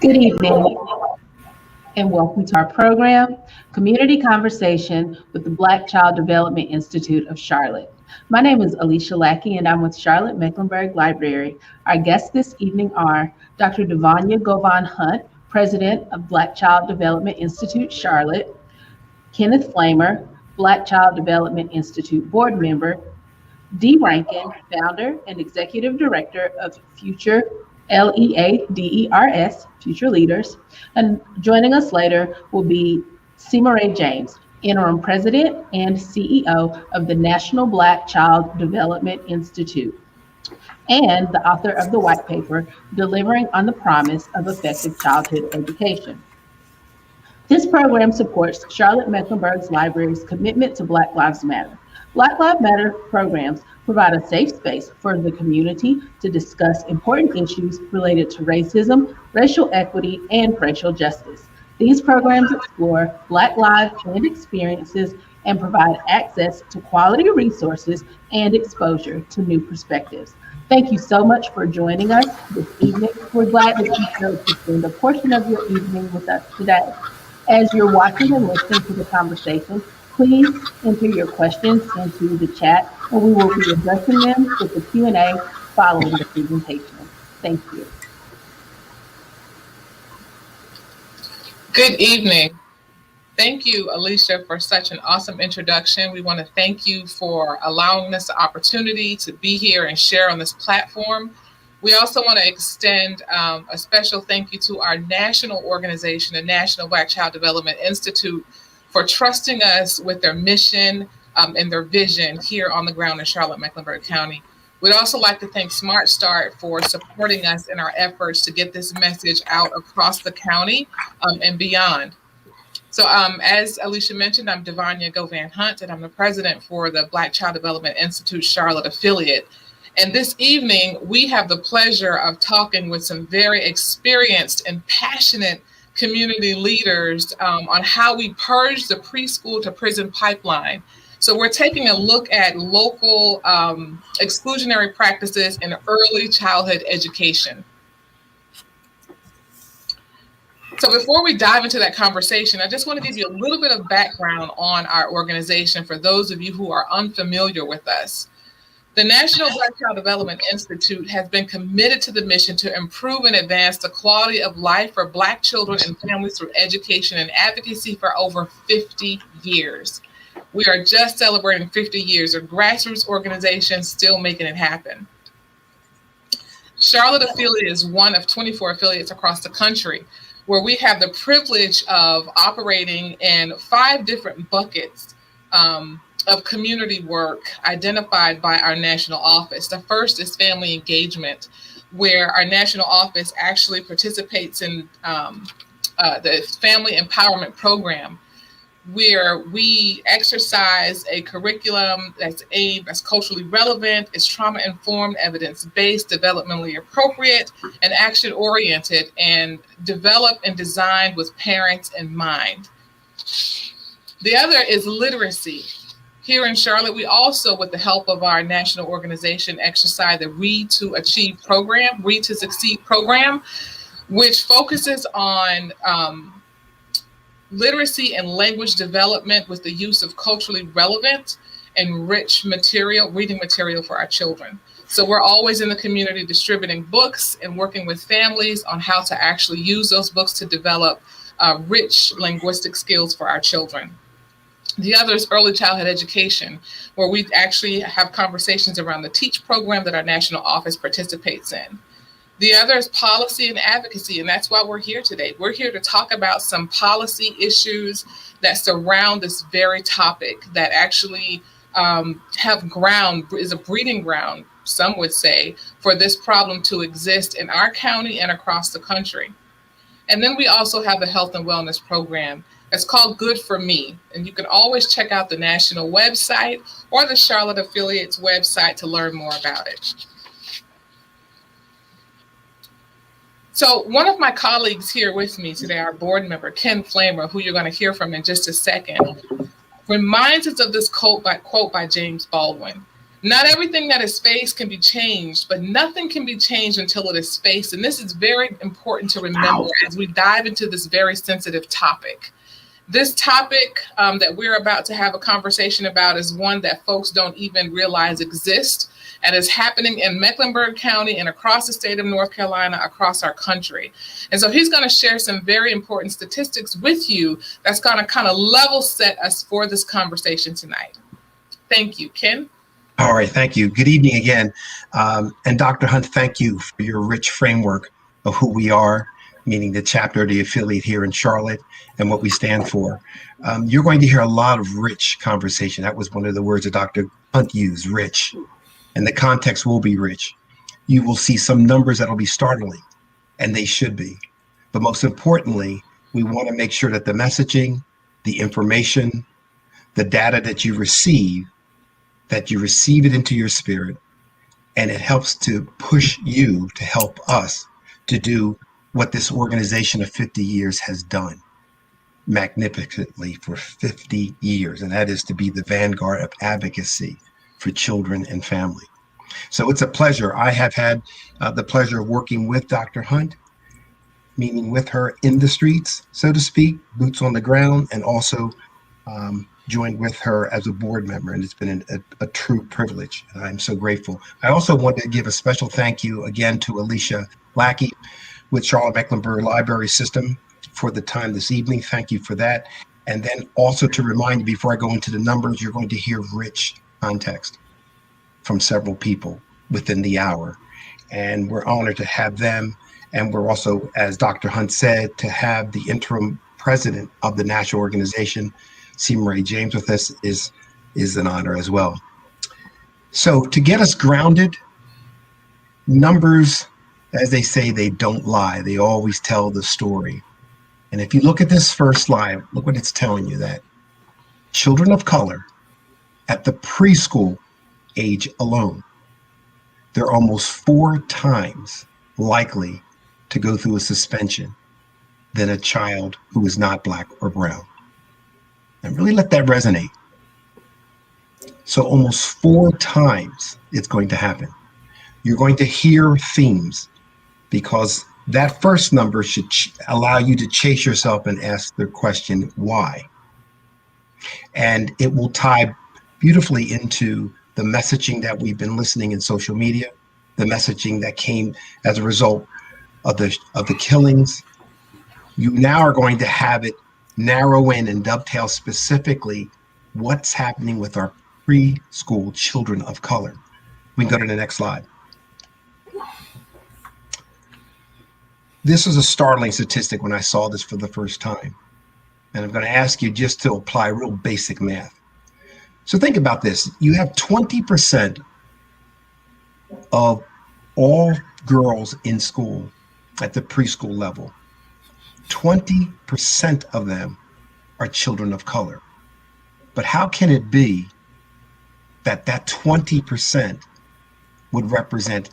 Good evening and welcome to our program, Community Conversation with the Black Child Development Institute of Charlotte. My name is Alicia Lackey and I'm with Charlotte Mecklenburg Library. Our guests this evening are Dr. Devanya Govan Hunt, President of Black Child Development Institute Charlotte, Kenneth Flamer, Black Child Development Institute Board Member, Dee Rankin, Founder and Executive Director of Future LEADERS, Future Leaders. And joining us later will be Seema James, Interim President and CEO of the National Black Child Development Institute, and the author of the white paper, Delivering on the Promise of Effective Childhood Education. This program supports Charlotte Mecklenburg's Library's commitment to Black Lives Matter. Black Lives Matter programs provide a safe space for the community to discuss important issues related to racism, racial equity, and racial justice. These programs explore Black lives and experiences and provide access to quality resources and exposure to new perspectives. Thank you so much for joining us this evening. We're glad that you chose to spend a portion of your evening with us today. As you're watching and listening to the conversation, please enter your questions into the chat and we will be addressing them with the Q&A following the presentation. Thank you. Good evening. Thank you, Alicia, for such an awesome introduction. We want to thank you for allowing us the opportunity to be here and share on this platform. We also want to extend a special thank you to our national organization, the National Black Child Development Institute, for trusting us with their mission and their vision here on the ground in Charlotte, Mecklenburg County. We'd also like to thank Smart Start for supporting us in our efforts to get this message out across the county and beyond. So as Alicia mentioned, I'm Devanya Govan Hunt, and I'm the president for the Black Child Development Institute Charlotte affiliate. And this evening, we have the pleasure of talking with some very experienced and passionate community leaders on how we purge the preschool to prison pipeline. So we're taking a look at local exclusionary practices in early childhood education. So before we dive into that conversation, I just want to give you a little bit of background on our organization for those of you who are unfamiliar with us. The National Black Child Development Institute has been committed to the mission to improve and advance the quality of life for Black children and families through education and advocacy for over 50 years. We are just celebrating 50 years of grassroots organizations still making it happen. Charlotte affiliate is one of 24 affiliates across the country, where we have the privilege of operating in 5 different buckets of community work identified by our national office. The first is family engagement, where our national office actually participates in the Family Empowerment Program, where we exercise a curriculum that's culturally relevant, is trauma-informed, evidence-based, developmentally appropriate, and action-oriented, and developed and designed with parents in mind. The other is literacy. Here in Charlotte, we also, with the help of our national organization, exercise the Read to Achieve program, Read to Succeed program, which focuses on literacy and language development with the use of culturally relevant and rich material, reading material for our children. So we're always in the community distributing books and working with families on how to actually use those books to develop rich linguistic skills for our children. The other is early childhood education, where we actually have conversations around the TEACH program that our national office participates in. The other is policy and advocacy, and that's why we're here today. We're here to talk about some policy issues that surround this very topic that actually is a breeding ground, some would say, for this problem to exist in our county and across the country. And then we also have a health and wellness program. It's called Good for Me, and you can always check out the national website or the Charlotte affiliate's website to learn more about it. So one of my colleagues here with me today, our board member, Ken Flamer, who you're going to hear from in just a second, reminds us of this quote by James Baldwin. Not everything that is faced can be changed, but nothing can be changed until it is faced. And this is very important to remember as we dive into this very sensitive topic. This topic that we're about to have a conversation about is one that folks don't even realize exists and is happening in Mecklenburg County and across the state of North Carolina, across our country. And so he's going to share some very important statistics with you that's going to kind of level set us for this conversation tonight. Thank you, Ken. All right, thank you. Good evening again. And Dr. Hunt, thank you for your rich framework of who we are, meaning the chapter, the affiliate here in Charlotte, and what we stand for. You're going to hear a lot of rich conversation. That was one of the words that Dr. Hunt used, rich. And the context will be rich. You will see some numbers that'll be startling, and they should be. But most importantly, we want to make sure that the messaging, the information, the data that you receive it into your spirit, and it helps to push you to help us to do what this organization of 50 years has done magnificently for 50 years, and that is to be the vanguard of advocacy for children and family. So it's a pleasure. I have had the pleasure of working with Dr. Hunt, meaning with her in the streets, so to speak, boots on the ground, and also joined with her as a board member, and it's been a true privilege. I'm so grateful. I also want to give a special thank you again to Alicia Lackey with Charlotte Mecklenburg Library System for the time this evening. Thank you for that. And then also to remind you, before I go into the numbers, you're going to hear rich context from several people within the hour. And we're honored to have them. And we're also, as Dr. Hunt said, to have the interim president of the national organization, Marie James, with us is an honor as well. So to get us grounded, numbers, as they say, they don't lie. They always tell the story. And if you look at this first slide, look what it's telling you, that children of color at the preschool age alone, they're almost 4 times likely to go through a suspension than a child who is not Black or brown. And really let that resonate. So almost 4 times it's going to happen. You're going to hear themes, because that first number should allow you to chase yourself and ask the question, why? And it will tie beautifully into the messaging that we've been listening in social media, the messaging that came as a result of the killings. You now are going to have it narrow in and dovetail specifically what's happening with our preschool children of color. We can go to the next slide. This is a startling statistic when I saw this for the first time. And I'm going to ask you just to apply real basic math. So think about this. You have 20% of all girls in school at the preschool level. 20% of them are children of color. But how can it be that 20% would represent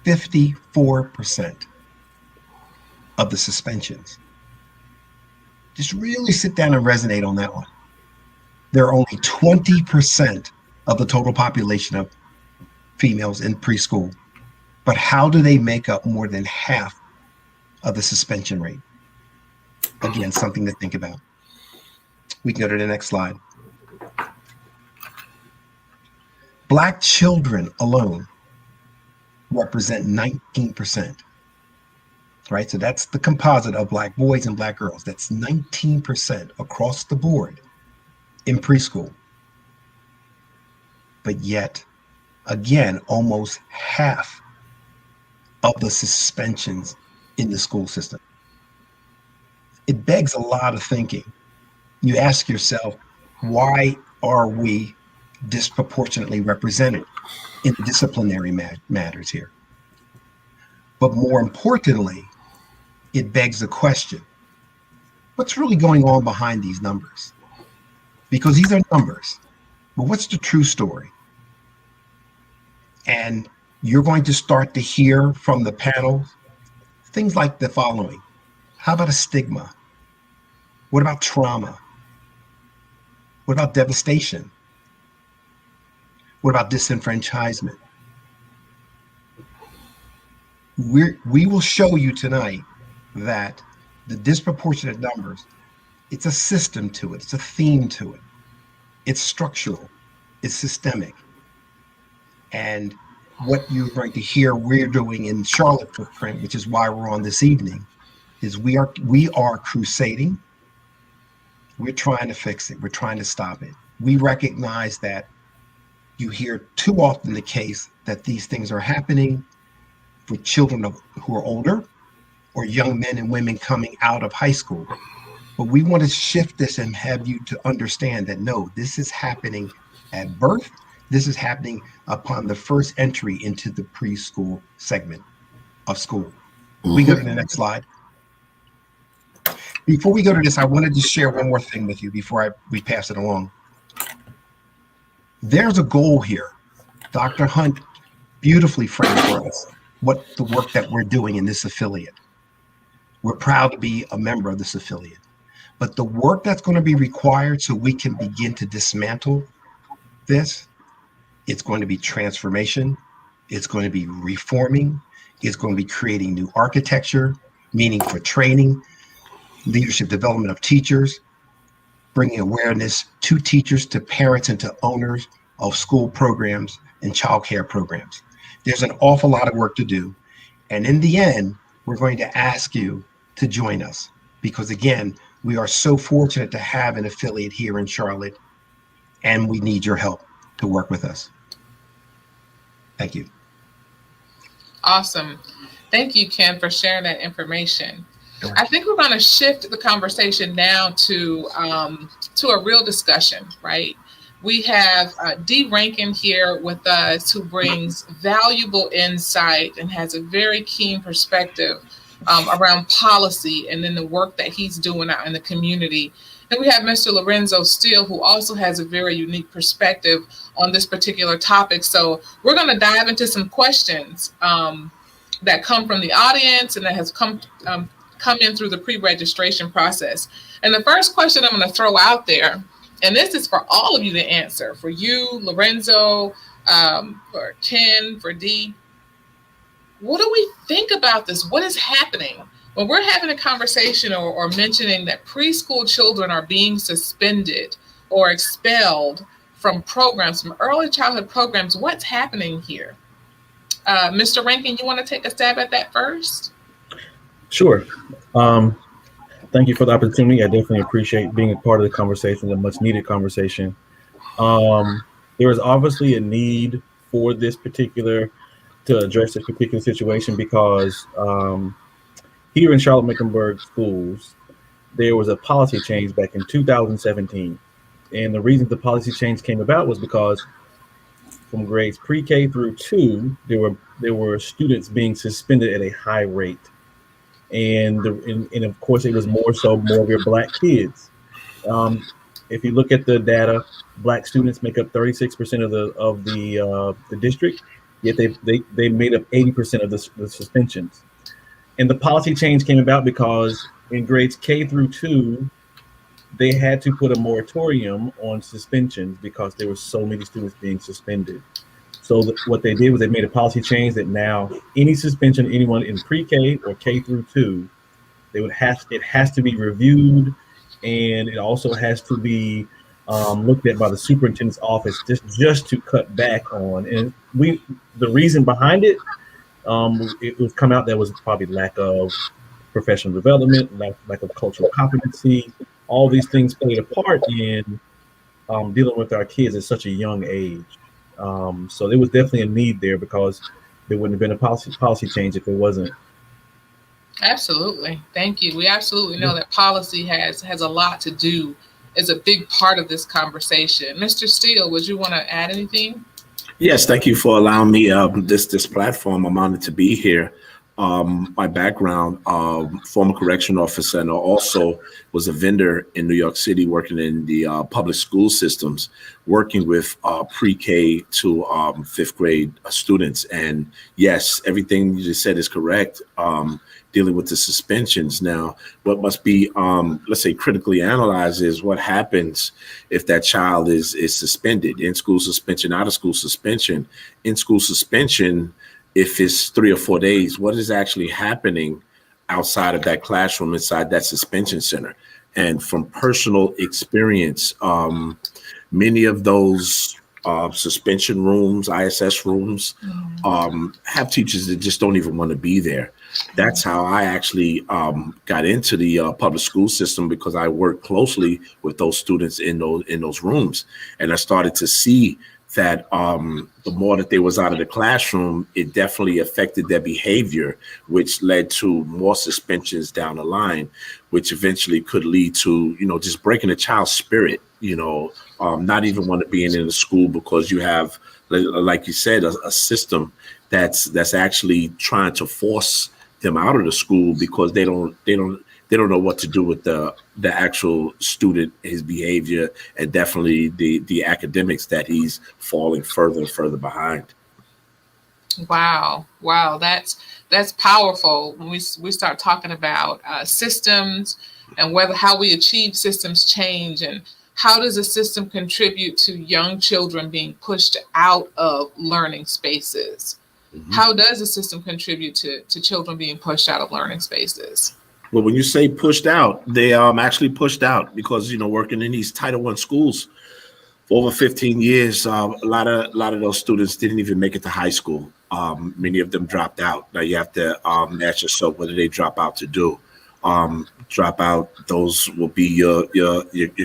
54% of the suspensions? Just really sit down and resonate on that one. There are only 20% of the total population of females in preschool, but how do they make up more than half of the suspension rate? Again, something to think about. We can go to the next slide. Black children alone represent 19%. Right? So that's the composite of Black boys and Black girls. That's 19% across the board in preschool. But yet, again, almost half of the suspensions in the school system. It begs a lot of thinking. You ask yourself, why are we disproportionately represented in disciplinary matters here? But more importantly, it begs the question, what's really going on behind these numbers? Because these are numbers, but what's the true story? And you're going to start to hear from the panel things like the following. How about a stigma? What about trauma? What about devastation? What about disenfranchisement? We will show you tonight that the disproportionate numbers, it's a system to it. It's a theme to it. It's structural. It's systemic. And what you're going to hear we're doing in Charlotte footprint, which is why we're on this evening, is we are crusading. We're trying to fix it. We're trying to stop it. We recognize that you hear too often the case that these things are happening for children who are older or young men and women coming out of high school. But we want to shift this and have you to understand that, no, this is happening at birth. This is happening upon the first entry into the preschool segment of school. We go to the next slide. Before we go to this, I wanted to share one more thing with you before we pass it along. There's a goal here. Dr. Hunt beautifully framed for us what the work that we're doing in this affiliate. We're proud to be a member of this affiliate. But the work that's going to be required so we can begin to dismantle this, it's going to be transformation. It's going to be reforming. It's going to be creating new architecture, meaning for training, leadership development of teachers, bringing awareness to teachers, to parents, and to owners of school programs and childcare programs. There's an awful lot of work to do. And in the end, we're going to ask you to join us because, again, we are so fortunate to have an affiliate here in Charlotte, and we need your help to work with us. Thank you. Awesome. Thank you, Ken, for sharing that information. I think we're going to shift the conversation now to a real discussion, right? We have Dee Rankin here with us, who brings valuable insight and has a very keen perspective around policy and then the work that he's doing out in the community. And we have Mr. Lorenzo Steele, who also has a very unique perspective on this particular topic. So we're going to dive into some questions that come from the audience and that has come in through the pre-registration process. And the first question I'm going to throw out there, and this is for all of you to answer, for you, Lorenzo, for Ken, for Dee. What do we think about this? What is happening? When we're having a conversation or mentioning that preschool children are being suspended or expelled from programs, from early childhood programs, what's happening here? Mr. Rankin, you want to take a stab at that first? Sure. Thank you for the opportunity. I definitely appreciate being a part of the conversation, a much needed conversation. There is obviously a need for this particular, to address this particular situation because here in Charlotte Mecklenburg schools, there was a policy change back in 2017. And the reason the policy change came about was because from grades pre-K through 2, there were students being suspended at a high rate. And of course, it was more of your Black kids. If you look at the data, Black students make up 36% of the district, yet they made up 80% of the suspensions. And the policy change came about because in grades K through 2, they had to put a moratorium on suspensions because there were so many students being suspended. So what they did was they made a policy change that now any suspension, anyone in pre-K or K through 2, it has to be reviewed, and it also has to be looked at by the superintendent's office just to cut back on. And the reason behind it, it was come out that was probably lack of professional development, lack of cultural competency. All these things played a part in dealing with our kids at such a young age. So there was definitely a need there because there wouldn't have been a policy change if it wasn't. Absolutely. Thank you. We absolutely know that policy has a lot to do, is a big part of this conversation. Mr. Steele, would you want to add anything? Yes, thank you for allowing me this platform. I'm honored to be here. My background, former correction officer, and also was a vendor in New York City working in the public school systems, working with pre-K to 5th grade students. And yes, everything you just said is correct. dealing with the suspensions. Now, what must be, let's say, critically analyzed is what happens if that child is suspended, in school suspension, out of school suspension. In school suspension, if it's 3 or 4 days, what is actually happening outside of that classroom, inside that suspension center? And from personal experience, many of those suspension rooms, ISS rooms, have teachers that just don't even want to be there. That's how I actually got into the public school system, because I worked closely with those students in those rooms, and I started to see that the more that they was out of the classroom, it definitely affected their behavior, which led to more suspensions down the line, which eventually could lead to, just breaking a child's spirit, not even want to be in the school, because you have, like you said, a system that's actually trying to force them out of the school, because they don't know what to do with the actual student, his behavior, and definitely the academics, that he's falling further and further behind. Wow, that's powerful. When we start talking about systems and how we achieve systems change, and how does a system contribute to young children being pushed out of learning spaces? Mm-hmm. How does a system contribute to children being pushed out of learning spaces? Well, when you say pushed out, they actually pushed out because, working in these Title I schools for over 15 years, a lot of those students didn't even make it to high school. Many of them dropped out. Now you have to ask yourself, what did they drop out to do? Drop out, those will be your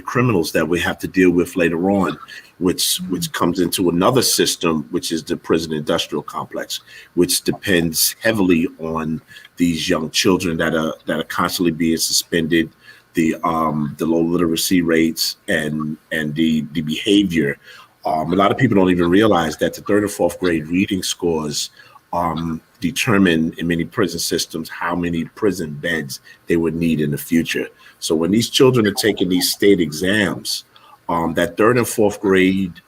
criminals that we have to deal with later on, which comes into another system, which is the prison industrial complex, which depends heavily on these young children that are constantly being suspended, the low literacy rates and the behavior. A lot of people don't even realize that the 3rd and 4th grade reading scores determine in many prison systems how many prison beds they would need in the future. So when these children are taking these state exams, that 3rd and 4th grade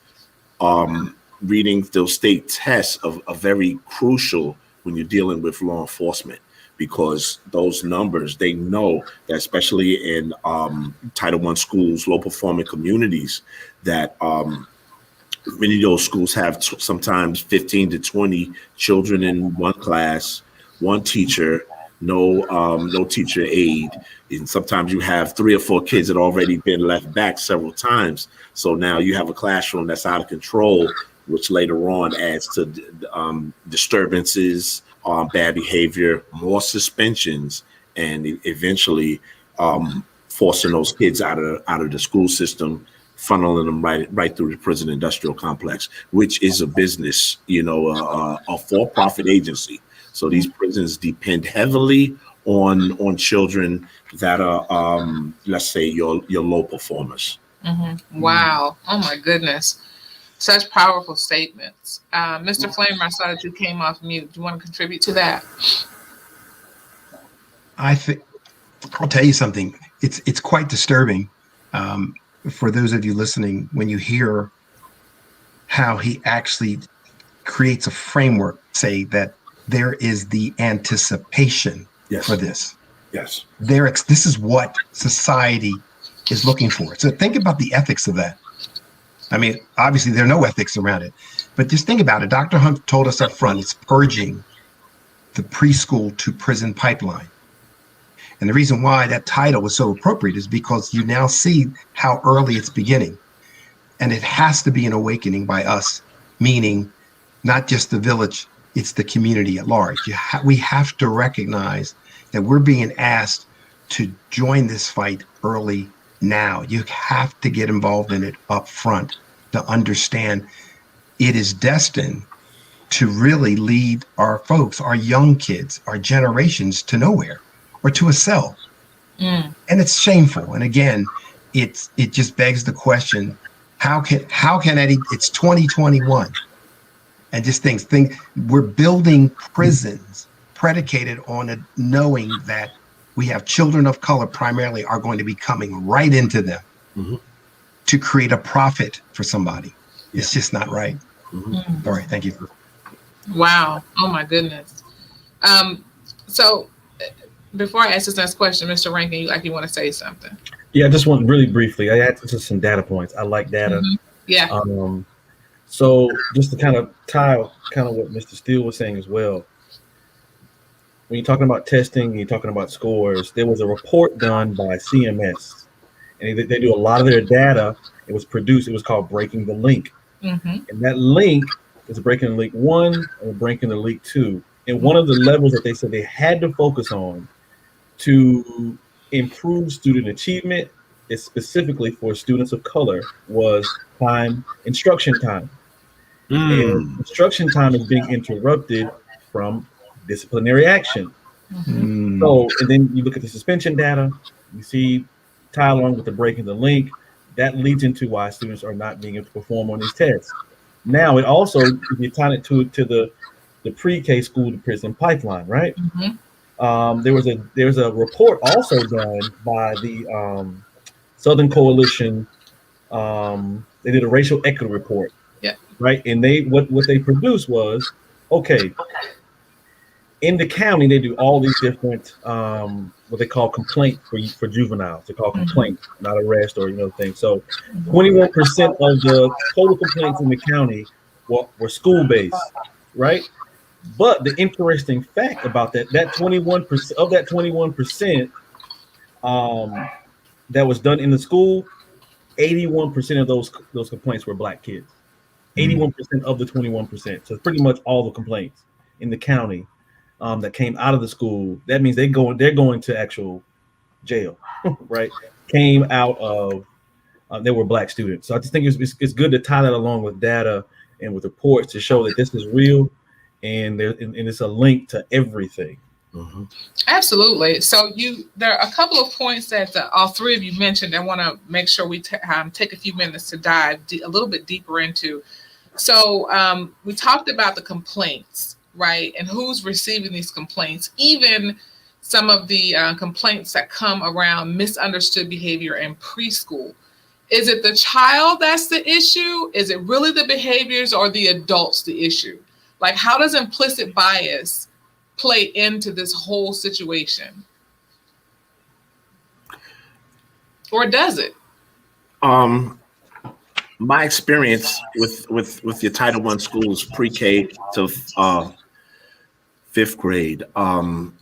reading, those state tests are very crucial when you're dealing with law enforcement, because those numbers, they know that especially in Title I schools, low performing communities, that many of those schools have sometimes 15 to 20 children in one class, one teacher, no teacher aide. And sometimes you have 3 or 4 kids that already been left back several times. So now you have a classroom that's out of control, which later on adds to disturbances, bad behavior, more suspensions, and eventually forcing those kids out of the school system, funneling them right through the prison industrial complex, which is a business, a for-profit agency. So these prisons depend heavily on children that are, let's say, your low performers. Mm-hmm. Wow. Oh my goodness. Such powerful statements. Mr. Flamer, I saw that you came off mute. Do you want to contribute to that? I think I'll tell you something. It's quite disturbing for those of you listening when you hear how he actually creates a framework, say that there is the anticipation for this. Yes. This is what society is looking for. So think about the ethics of that. I mean, obviously there are no ethics around it, but just think about it. Dr. Hunt told us up front, it's purging the preschool to prison pipeline. And the reason why that title was so appropriate is because you now see how early it's beginning. And it has to be an awakening by us, meaning not just the village, it's the community at large. We have to recognize that we're being asked to join this fight early now. You have to get involved in it up front to understand it is destined to really lead our folks, our young kids, our generations to nowhere or to a cell. And it's shameful. And again, it just begs the question, how can it's 2021 and just think we're building prisons predicated on knowing that we have children of color primarily are going to be coming right into them to create a profit for somebody. It's just not right. All right. Thank you. Wow. Oh my goodness. So Before I ask this next question, Mr. Rankin, you want to say something? Yeah, I just want really briefly. I added just some data points. I like data. Yeah. So just to kind of tie kind of what Mr. Steele was saying as well. When you're talking about testing, and you're talking about scores. There was a report done by CMS, and they do a lot of their data. It was produced. It was called Breaking the Link, and that link is breaking the link 1 and breaking the link 2. And one of the levels that they said they had to focus on to improve student achievement, is specifically for students of color, was instruction time. And instruction time is being interrupted from disciplinary action. So, and then you look at the suspension data, you see, tie along with the breaking the link, that leads into why students are not being able to perform on these tests. Now, it also, if you tie it to the pre-K school to prison pipeline, right? There's a report also done by the Southern Coalition. They did a racial equity report, right? And what they produced was, okay, in the county they do all these different what they call complaint for juveniles. They call complaint, not arrest or things. So 21% of the total complaints in the county were school-based, right? But the interesting fact about that 21% of that 21% that was done in the school, 81% of those complaints were Black kids. 81% of the 21%. So it's pretty much all the complaints in the county that came out of the school. That means they're going to actual jail, right? Came out of they were Black students. So I just think it's good to tie that along with data and with reports to show that this is real, and it's a link to everything. Absolutely. So there are a couple of points that all three of you mentioned. I want to make sure we take a few minutes to dive a little bit deeper into. So we talked about the complaints, right? And who's receiving these complaints, even some of the complaints that come around misunderstood behavior in preschool. Is it the child that's the issue? Is it really the behaviors or the adults the issue? Like, how does implicit bias play into this whole situation? Or does it? My experience with your Title I schools, pre-K to fifth grade,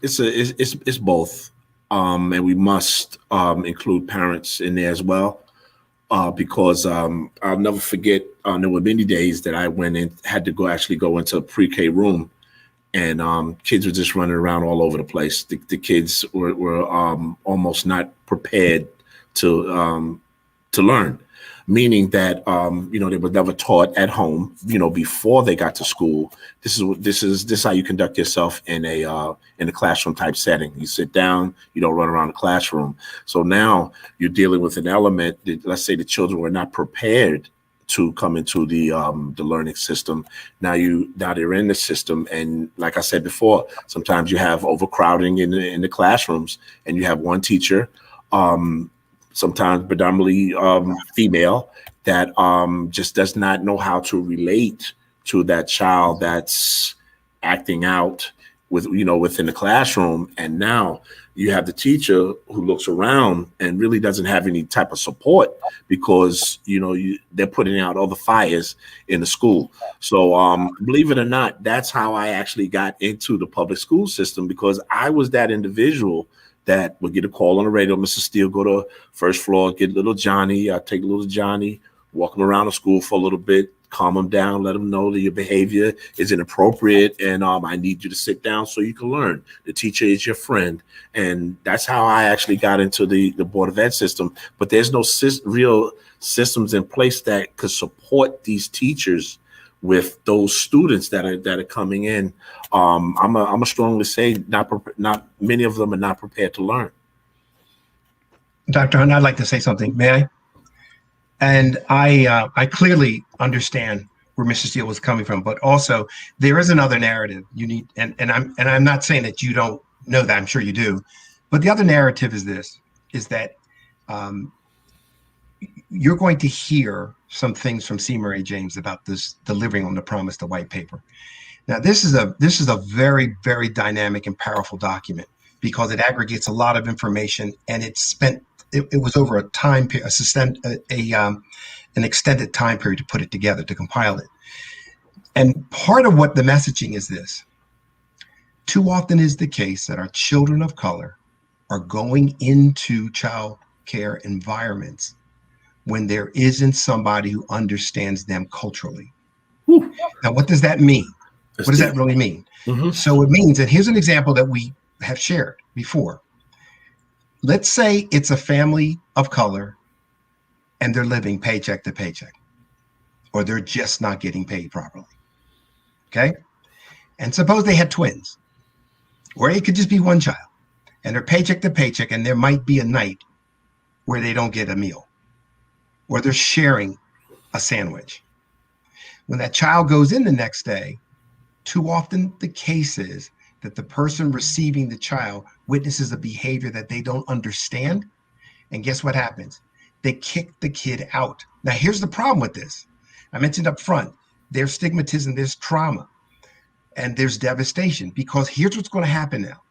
it's both, and we must include parents in there as well, because I'll never forget. There were many days that I went in, had to go into a pre-K room, and kids were just running around all over the place. The kids were almost not prepared to learn. Meaning that they were never taught at home, before they got to school. This is how you conduct yourself in a classroom type setting. You sit down, you don't run around the classroom. So now you're dealing with an element that, let's say, the children were not prepared to come into the learning system. Now they're in the system, and like I said before, sometimes you have overcrowding in the classrooms, and you have one teacher, sometimes predominantly female, that just does not know how to relate to that child that's acting out within the classroom. And now you have the teacher who looks around and really doesn't have any type of support, because they're putting out all the fires in the school. So believe it or not, that's how I actually got into the public school system, because I was that individual that would get a call on the radio. Mr. Steele, go to first floor, get little Johnny. I take little Johnny, walk him around the school for a little bit, calm him down, let him know that your behavior is inappropriate, and I need you to sit down so you can learn. The teacher is your friend. And that's how I actually got into the Board of Ed system. But there's no real systems in place that could support these teachers with those students that are coming in. I'm a strongly say not many of them are not prepared to learn. Dr. Hunt, I'd like to say something. May I? And I clearly understand where Mr. Steele was coming from, but also there is another narrative you need, and I'm not saying that you don't know that, I'm sure you do, but the other narrative is that you're going to hear some things from C. Murray James about this delivering on the promise, the white paper. Now, this is a very, very dynamic and powerful document, because it aggregates a lot of information, and it was over a time period, an extended time period to put it together, to compile it. And part of what the messaging is this: too often is the case that our children of color are going into child care environments when there isn't somebody who understands them culturally. Whew. Now, what does that mean? That's what does deep. that really mean? Mm-hmm. So it means, and here's an example that we have shared before. Let's say it's a family of color and they're living paycheck to paycheck, or they're just not getting paid properly. Okay? And suppose they had twins, or it could just be one child, and they're paycheck to paycheck, and there might be a night where they don't get a meal, or they're sharing a sandwich. When that child goes in the next day, too often the case is that the person receiving the child witnesses a behavior that they don't understand. And guess what happens? They kick the kid out. Now, here's the problem with this. I mentioned up front, there's stigmatism, there's trauma, and there's devastation, because here's what's going to happen now.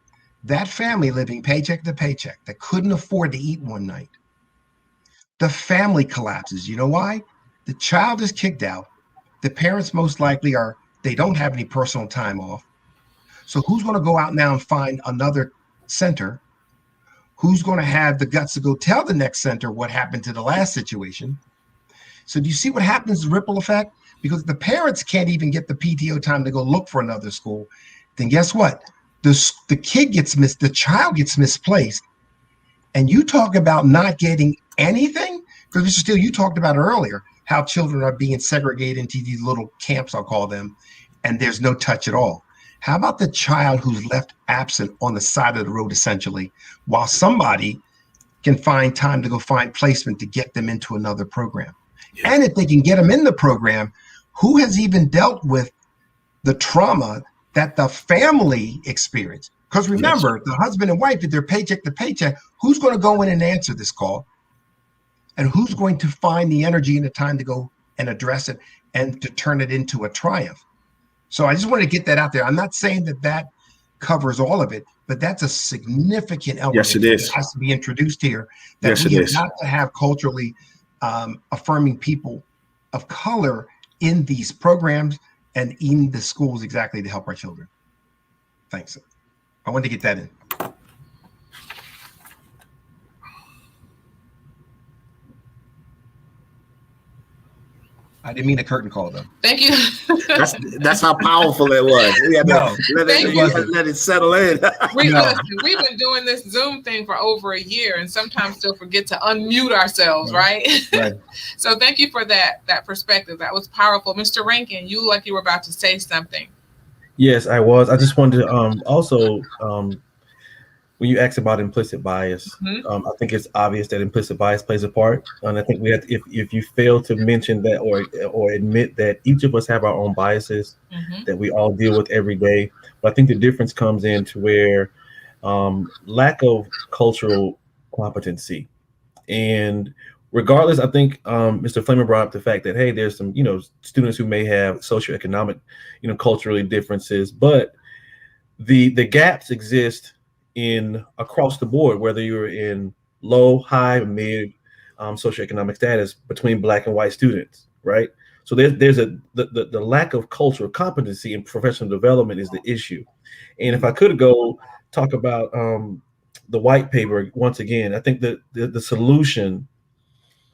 That family living paycheck to paycheck that couldn't afford to eat one night, the family collapses. You know why? The child is kicked out. The parents most likely they don't have any personal time off. So who's going to go out now and find another center? Who's going to have the guts to go tell the next center what happened to the last situation? So do you see what happens, the ripple effect? Because the parents can't even get the PTO time to go look for another school. Then guess what? The kid gets the child gets misplaced. And you talk about not getting anything? Because Mr. Steele, you talked about earlier how children are being segregated into these little camps, I'll call them, and there's no touch at all. How about the child who's left absent on the side of the road, essentially, while somebody can find time to go find placement to get them into another program? Yeah. And if they can get them in the program, who has even dealt with the trauma that the family experienced? Because remember, the husband and wife, if they're paycheck to paycheck, who's going to go in and answer this call? And who's going to find the energy and the time to go and address it and to turn it into a triumph? So I just want to get that out there. I'm not saying that covers all of it, but that's a significant element. Yes, it is. That has to be introduced here. That we have got to have culturally affirming people of color in these programs and in the schools exactly to help our children. Thanks. I wanted to get that in. I didn't mean a curtain call, though. Thank you. That's how powerful it was. We had to let it settle in. We've been doing this Zoom thing for over a year, and sometimes still forget to unmute ourselves, right? So thank you for that perspective. That was powerful. Mr. Rankin, you like you were about to say something. Yes, I was. I just wanted to also, when you asked about implicit bias, I think it's obvious that implicit bias plays a part. And I think we have to, if you fail to mention that or admit that each of us have our own biases that we all deal with every day. But I think the difference comes into where lack of cultural competency. And regardless, I think Mr. Flamer brought up the fact that, hey, there's some, students who may have socioeconomic, culturally differences, but the gaps exist in across the board, whether you're in low, high, mid socioeconomic status between Black and white students, right? So there's the lack of cultural competency in professional development is the issue. And if I could go talk about the white paper once again, I think that the solution,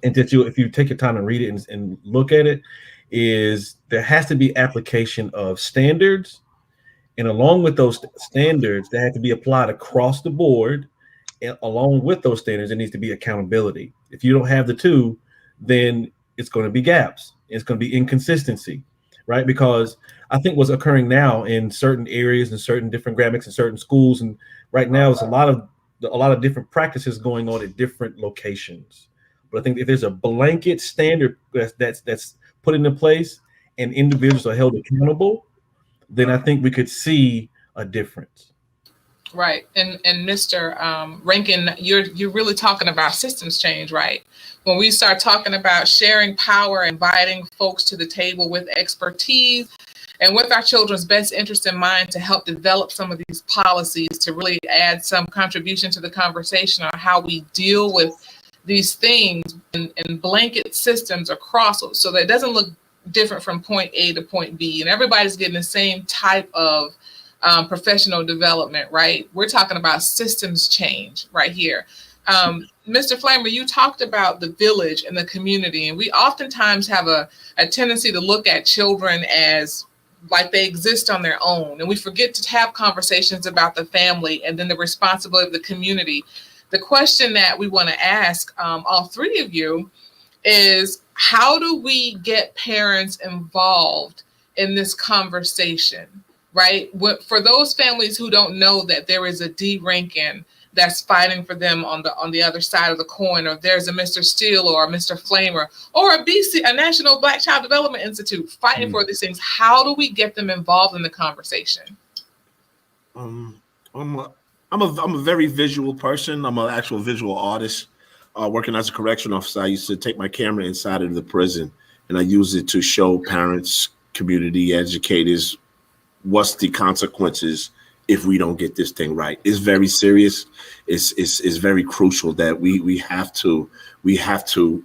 and that if you take your time and read it and look at it, is there has to be application of standards. And along with those standards, they have to be applied across the board. And along with those standards, there needs to be accountability. If you don't have the two, then it's going to be gaps. It's going to be inconsistency, right? Because I think what's occurring now in certain areas and certain different graphics and certain schools, and right now is a lot of different practices going on at different locations. But I think if there's a blanket standard that's put into place and individuals are held accountable, then I think we could see a difference. Right. And Mr. Rankin, you're really talking about systems change, right? When we start talking about sharing power, inviting folks to the table with expertise, and with our children's best interest in mind to help develop some of these policies to really add some contribution to the conversation on how we deal with these things in blanket systems across, so that it doesn't look different from point A to point B, and everybody's getting the same type of professional development, right? We're talking about systems change right here. Mr. Flamer, you talked about the village and the community, and we oftentimes have a tendency to look at children as like they exist on their own, and we forget to have conversations about the family and then the responsibility of the community. The question that we want to ask all three of you is, how do we get parents involved in this conversation, right? For those families who don't know that there is a D. Rankin that's fighting for them on the other side of the coin, or there's a Mr. Steele or a Mr. Flamer or a National Black Child Development Institute fighting for these things, how do we get them involved in the conversation? I'm a very visual person. I'm an actual visual artist. Working as a correction officer, I used to take my camera inside of the prison, and I use it to show parents, community educators, what's the consequences if we don't get this thing right. It's very serious. It's very crucial that we have to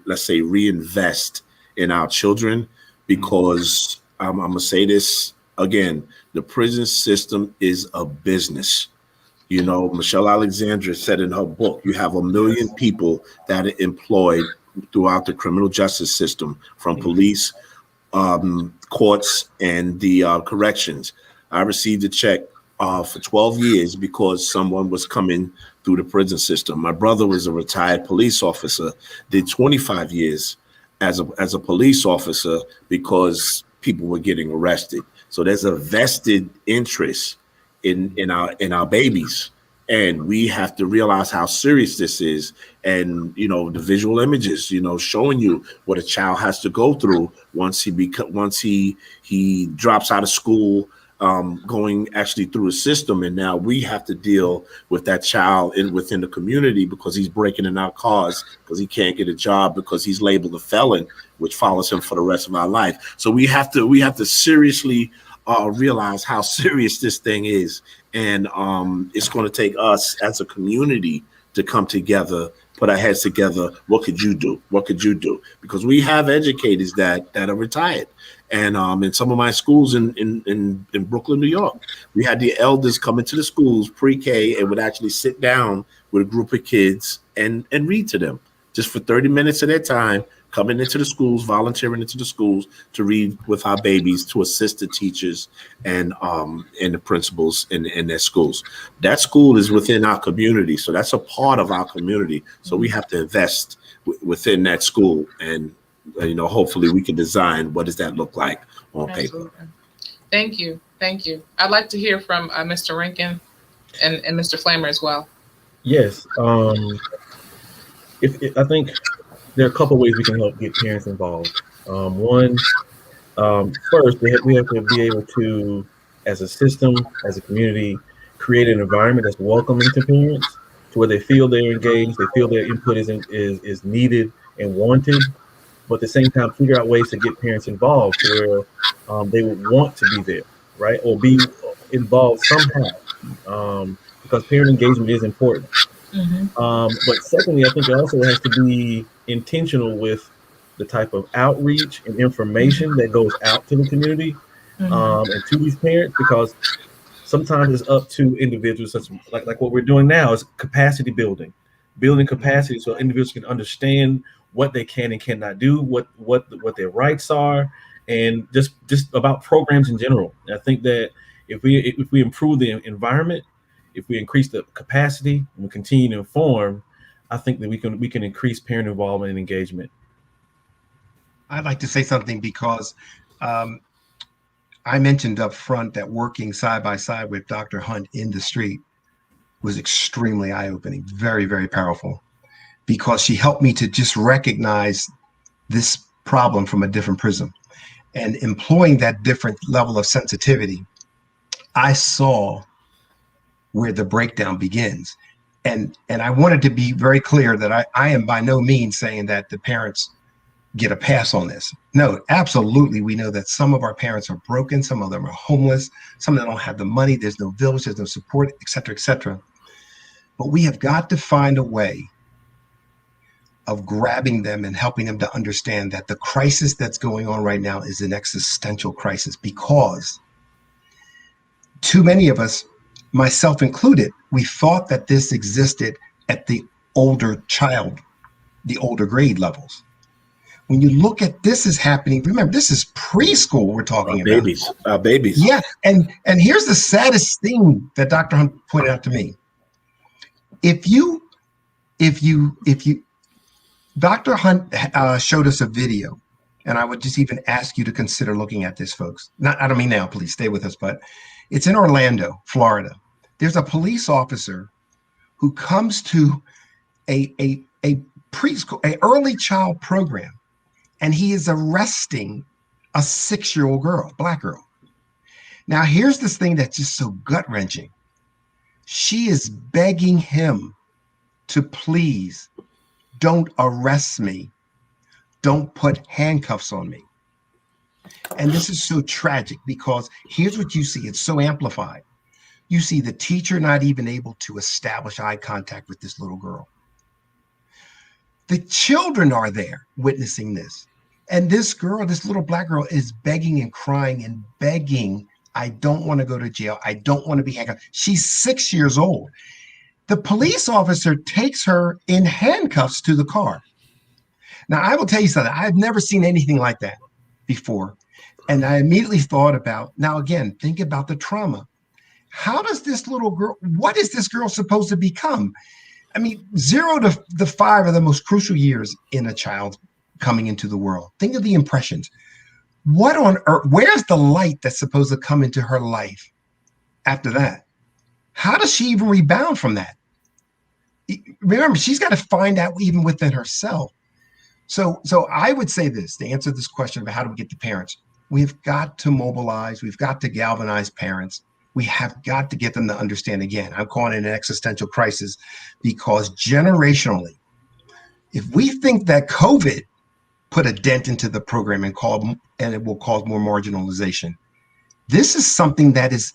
let's say reinvest in our children, because I'm gonna say this again, the prison system is a business. You know, Michelle Alexandra said in her book, you have 1 million people that are employed throughout the criminal justice system, from police, courts, and the corrections. I received a check for 12 years because someone was coming through the prison system. My brother was a retired police officer, did 25 years as a police officer because people were getting arrested. So there's a vested interest in our babies, and we have to realize how serious this is. And the visual images, showing you what a child has to go through once he drops out of school, going actually through a system, and now we have to deal with that child within the community because he's breaking in our cars because he can't get a job because he's labeled a felon, which follows him for the rest of our life. So we have to seriously realize how serious this thing is, and it's going to take us as a community to come together, put our heads together. What could you do? What could you do? Because we have educators that are retired, and in some of my schools in Brooklyn, New York, we had the elders come into the schools pre-K and would actually sit down with a group of kids and read to them just for 30 minutes of their time, coming into the schools, volunteering into the schools to read with our babies, to assist the teachers and the principals in their schools. That school is within our community, so that's a part of our community. So we have to invest within that school, and hopefully we can design what does that look like on paper. Thank you. I'd like to hear from Mr. Rankin and Mr. Flamer as well. Yes, I think there are a couple ways we can help get parents involved. One, first, we have to be able to, as a system, as a community, create an environment that's welcoming to parents, to where they feel they're engaged, they feel their input is needed and wanted, but at the same time, figure out ways to get parents involved to where they would want to be there, right, or be involved somehow, because parent engagement is important. But secondly, I think it also has to be intentional with the type of outreach and information that goes out to the community and to these parents, because sometimes it's up to individuals, such like what we're doing now is capacity building capacity so individuals can understand what they can and cannot do, what their rights are, and just about programs in general. And I think that if we improve the environment, if we increase the capacity and we continue to inform, I think that we can increase parent involvement and engagement. I'd like to say something because I mentioned up front that working side by side with Dr. Hunt in the street was extremely eye-opening, very, very powerful, because she helped me to just recognize this problem from a different prism. And employing that different level of sensitivity, I saw where the breakdown begins. And I wanted to be very clear that I am by no means saying that the parents get a pass on this. No, absolutely. We know that some of our parents are broken. Some of them are homeless. Some of them don't have the money. There's no village, there's no support, et cetera, et cetera. But we have got to find a way of grabbing them and helping them to understand that the crisis that's going on right now is an existential crisis, because too many of us, myself included, we thought that this existed at the older grade levels. When you look at this is happening, remember, this is preschool we're talking about. Babies. Yeah, and here's the saddest thing that Dr. Hunt pointed out to me. If you Dr. Hunt showed us a video, and I would just even ask you to consider looking at this, folks. I don't mean now, please stay with us, but it's in Orlando, Florida. There's a police officer who comes to a preschool, an early child program, and he is arresting a 6-year-old girl, black girl. Now, here's this thing that's just so gut-wrenching. She is begging him to please don't arrest me. Don't put handcuffs on me. And this is so tragic, because here's what you see. It's so amplified. You see the teacher not even able to establish eye contact with this little girl. The children are there witnessing this. And this girl, this little black girl, is begging and crying and begging, I don't want to go to jail. I don't want to be handcuffed. She's 6 years old. The police officer takes her in handcuffs to the car. Now, I will tell you something. I've never seen anything like that before. And I immediately thought about, now again, think about the trauma. How does this little girl, what is this girl supposed to become? I mean, 0 to 5 are the most crucial years in a child coming into the world. Think of the impressions. What on earth, where's the light that's supposed to come into her life after that? How does she even rebound from that? Remember, she's got to find out even within herself. So I would say this, to answer this question about how do we get the parents, we've got to mobilize, we've got to galvanize parents. We have got to get them to understand, again, I'm calling it an existential crisis, because generationally, if we think that COVID put a dent into the program and it will cause more marginalization, this is something that is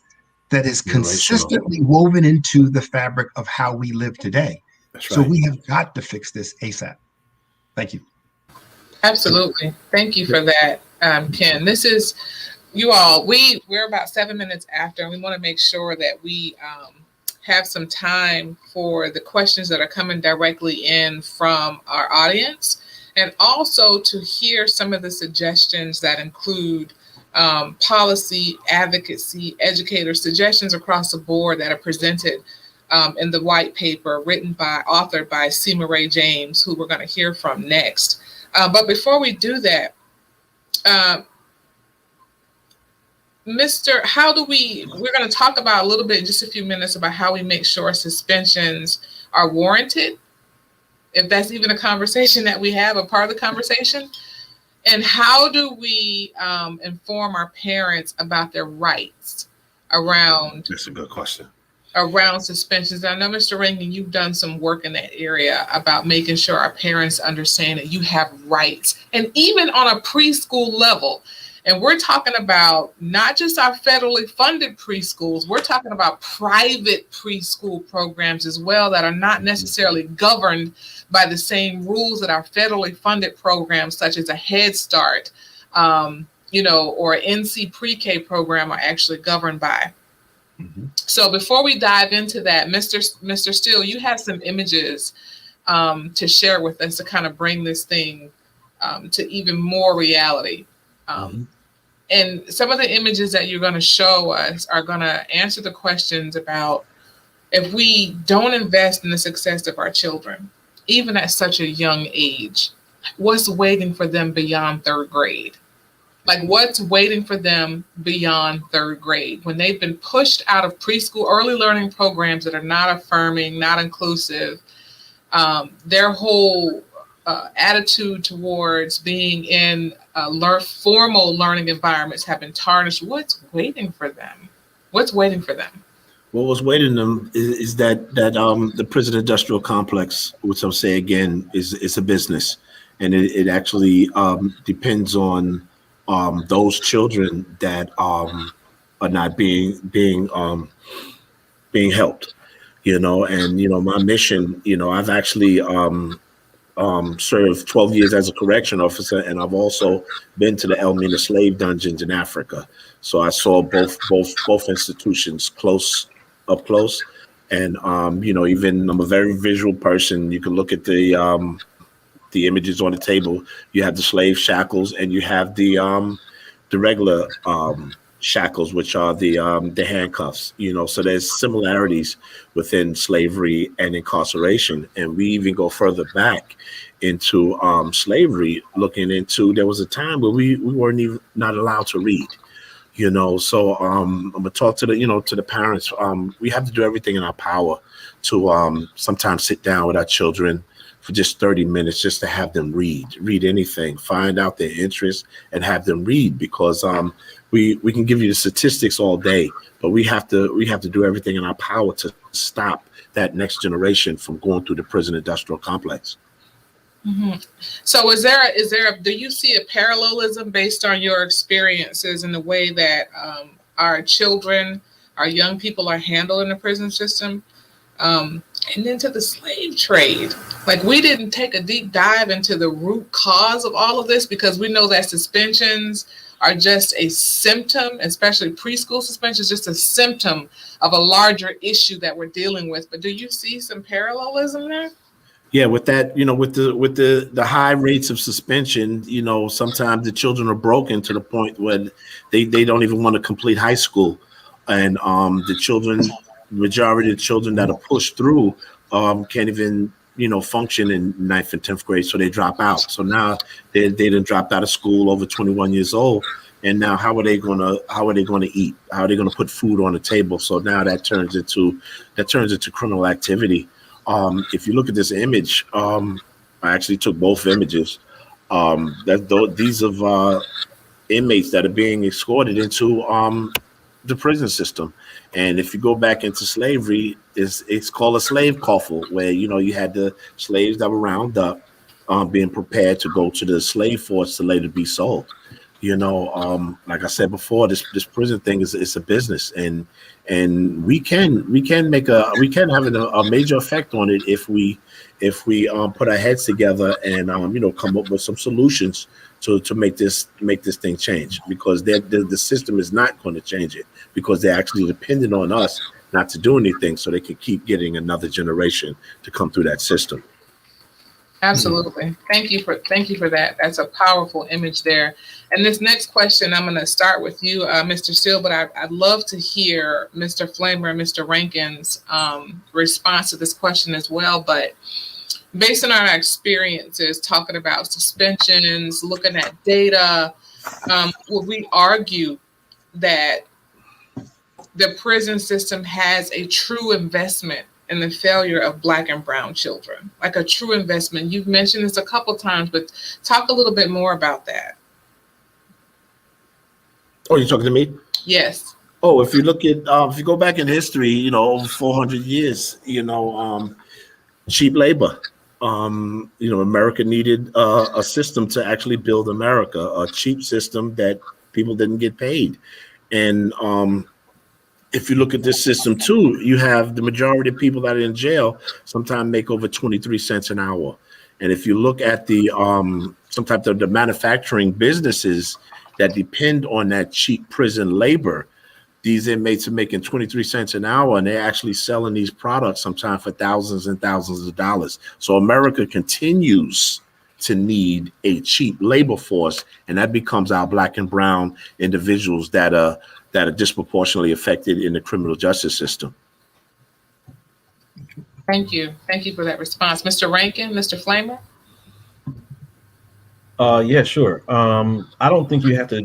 consistently woven into the fabric of how we live today. That's right. So we have got to fix this ASAP. Thank you. Absolutely. Thank you for that, Ken. This is, you all, we're about 7 minutes after, and we want to make sure that we have some time for the questions that are coming directly in from our audience, and also to hear some of the suggestions that include policy, advocacy, educator suggestions across the board that are presented in the white paper authored by C. Murray James, who we're going to hear from next. But before we do that, we're going to talk about a little bit in just a few minutes about how we make sure suspensions are warranted, if that's even a conversation that we have, a part of the conversation. And how do we inform our parents about their rights around? That's a good question. Around suspensions. I know, Mr. Rankin, you've done some work in that area about making sure our parents understand that you have rights, and even on a preschool level. And we're talking about not just our federally funded preschools, we're talking about private preschool programs as well that are not necessarily governed by the same rules that our federally funded programs, such as a Head Start, or an NC Pre-K program, are actually governed by. Mm-hmm. So before we dive into that, Mr. Steele, you have some images to share with us to kind of bring this thing to even more reality. And some of the images that you're going to show us are going to answer the questions about, if we don't invest in the success of our children, even at such a young age, what's waiting for them beyond 3rd grade? Like, what's waiting for them beyond 3rd grade when they've been pushed out of preschool early learning programs that are not affirming, not inclusive? Their whole attitude towards being in formal learning environments have been tarnished. What's waiting for them? What's waiting for them? What was waiting them is that the prison industrial complex, which I'll say again, is a business. and it actually depends on those children that are not being helped. And my mission. I've actually served 12 years as a correction officer, and I've also been to the Elmina slave dungeons in Africa. So I saw both institutions up close. And even I'm a very visual person. You can look at the images on the table. You have the slave shackles, and you have the regular shackles, which are the handcuffs. So there's similarities within slavery and incarceration, and we even go further back into slavery, looking into there was a time where we weren't even not allowed to read. So I'm gonna talk to the parents. We have to do everything in our power to sometimes sit down with our children for just 30 minutes, just to have them read anything, find out their interests, and have them read, because we can give you the statistics all day, but we have to do everything in our power to stop that next generation from going through the prison industrial complex. Mm-hmm. So do you see a parallelism based on your experiences in the way that our children, our young people are handled in the prison system? And into the slave trade. Like, we didn't take a deep dive into the root cause of all of this, because we know that suspensions are just a symptom, especially preschool suspensions, just a symptom of a larger issue that we're dealing with. But do you see some parallelism there? Yeah, with that, with the high rates of suspension, sometimes the children are broken to the point where they don't even want to complete high school. And majority of the children that are pushed through can't even function in 9th and 10th grade, so they drop out. So now they done dropped out of school, over 21 years old, and now how are they gonna eat? How are they gonna put food on the table? So now that turns into criminal activity. If you look at this image, I actually took both images. These are inmates that are being escorted into the prison system. And if you go back into slavery, it's called a slave coffle, where you had the slaves that were round up, being prepared to go to the slave force to later be sold. Like I said before, this prison thing is a business, and we can have a major effect on it if we put our heads together and come up with some solutions to make this thing change, because the system is not going to change it, because they're actually dependent on us not to do anything so they can keep getting another generation to come through that system. Absolutely. Thank you for that. That's a powerful image there. And this next question, I'm going to start with you, Mr. Steele, but I'd love to hear Mr. Flamer and Mr. Rankin's response to this question as well. But based on our experiences talking about suspensions, looking at data, would we argue that the prison system has a true investment in the failure of Black and brown children? Like, a true investment. You've mentioned this a couple times, but talk a little bit more about that. Oh, you're talking to me? Yes. Oh, if you look at if you go back in history, over 400 years, cheap labor. America needed a system to actually build America, a cheap system that people didn't get paid. And if you look at this system too, you have the majority of people that are in jail sometimes make over 23 cents an hour. And if you look at the sometimes the manufacturing businesses that depend on that cheap prison labor, these inmates are making 23 cents an hour, and they're actually selling these products sometimes for thousands and thousands of dollars. So America continues to need a cheap labor force, and that becomes our Black and brown individuals that are disproportionately affected in the criminal justice system. Thank you. Thank you for that response. Mr. Rankin, Mr. Flamer? Yeah, sure. I don't think you have to,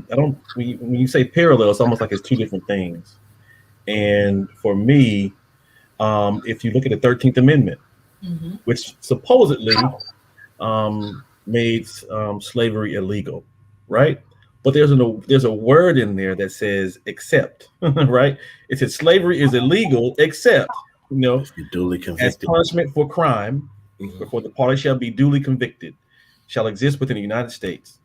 when you say parallel, it's almost like it's two different things. And for me, if you look at the 13th Amendment, which supposedly made slavery illegal, right? But there's a word in there that says except, right? It says slavery is illegal except, if you're duly convicted, as punishment for crime, before the party shall be duly convicted. shall exist within the United States.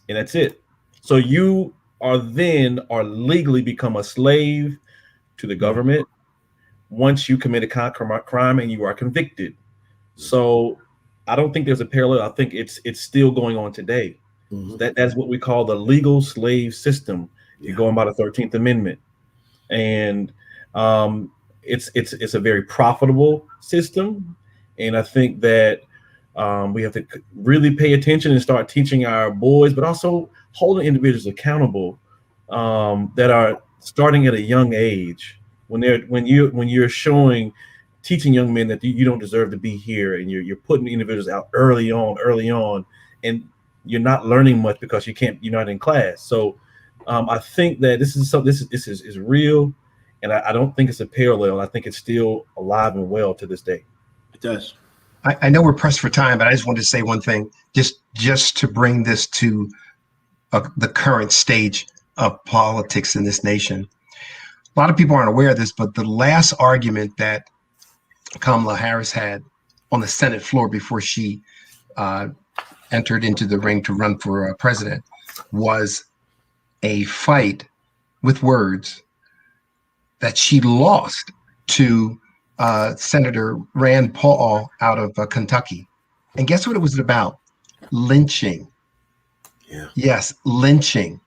And that's it. So you are legally become a slave to the government once you commit a crime and you are convicted. So I don't think there's a parallel. I think it's still going on today. That's what we call the legal slave system. You're going by the 13th Amendment. And it's a very profitable system. And I think that we have to really pay attention and start teaching our boys, but also holding individuals accountable that are starting at a young age. When you're teaching young men that you don't deserve to be here, and you're putting individuals out early on, and you're not learning much because you're not in class. So I think that this is real, and I don't think it's a parallel. I think it's still alive and well to this day. It does. I know we're pressed for time, but I just wanted to say one thing, just to bring this to the current stage of politics in this nation. A lot of people aren't aware of this, but the last argument that Kamala Harris had on the Senate floor before she entered into the ring to run for president was a fight with words that she lost to Senator Rand Paul out of Kentucky. And guess what it was about? Lynching. Yeah. Yes, lynching.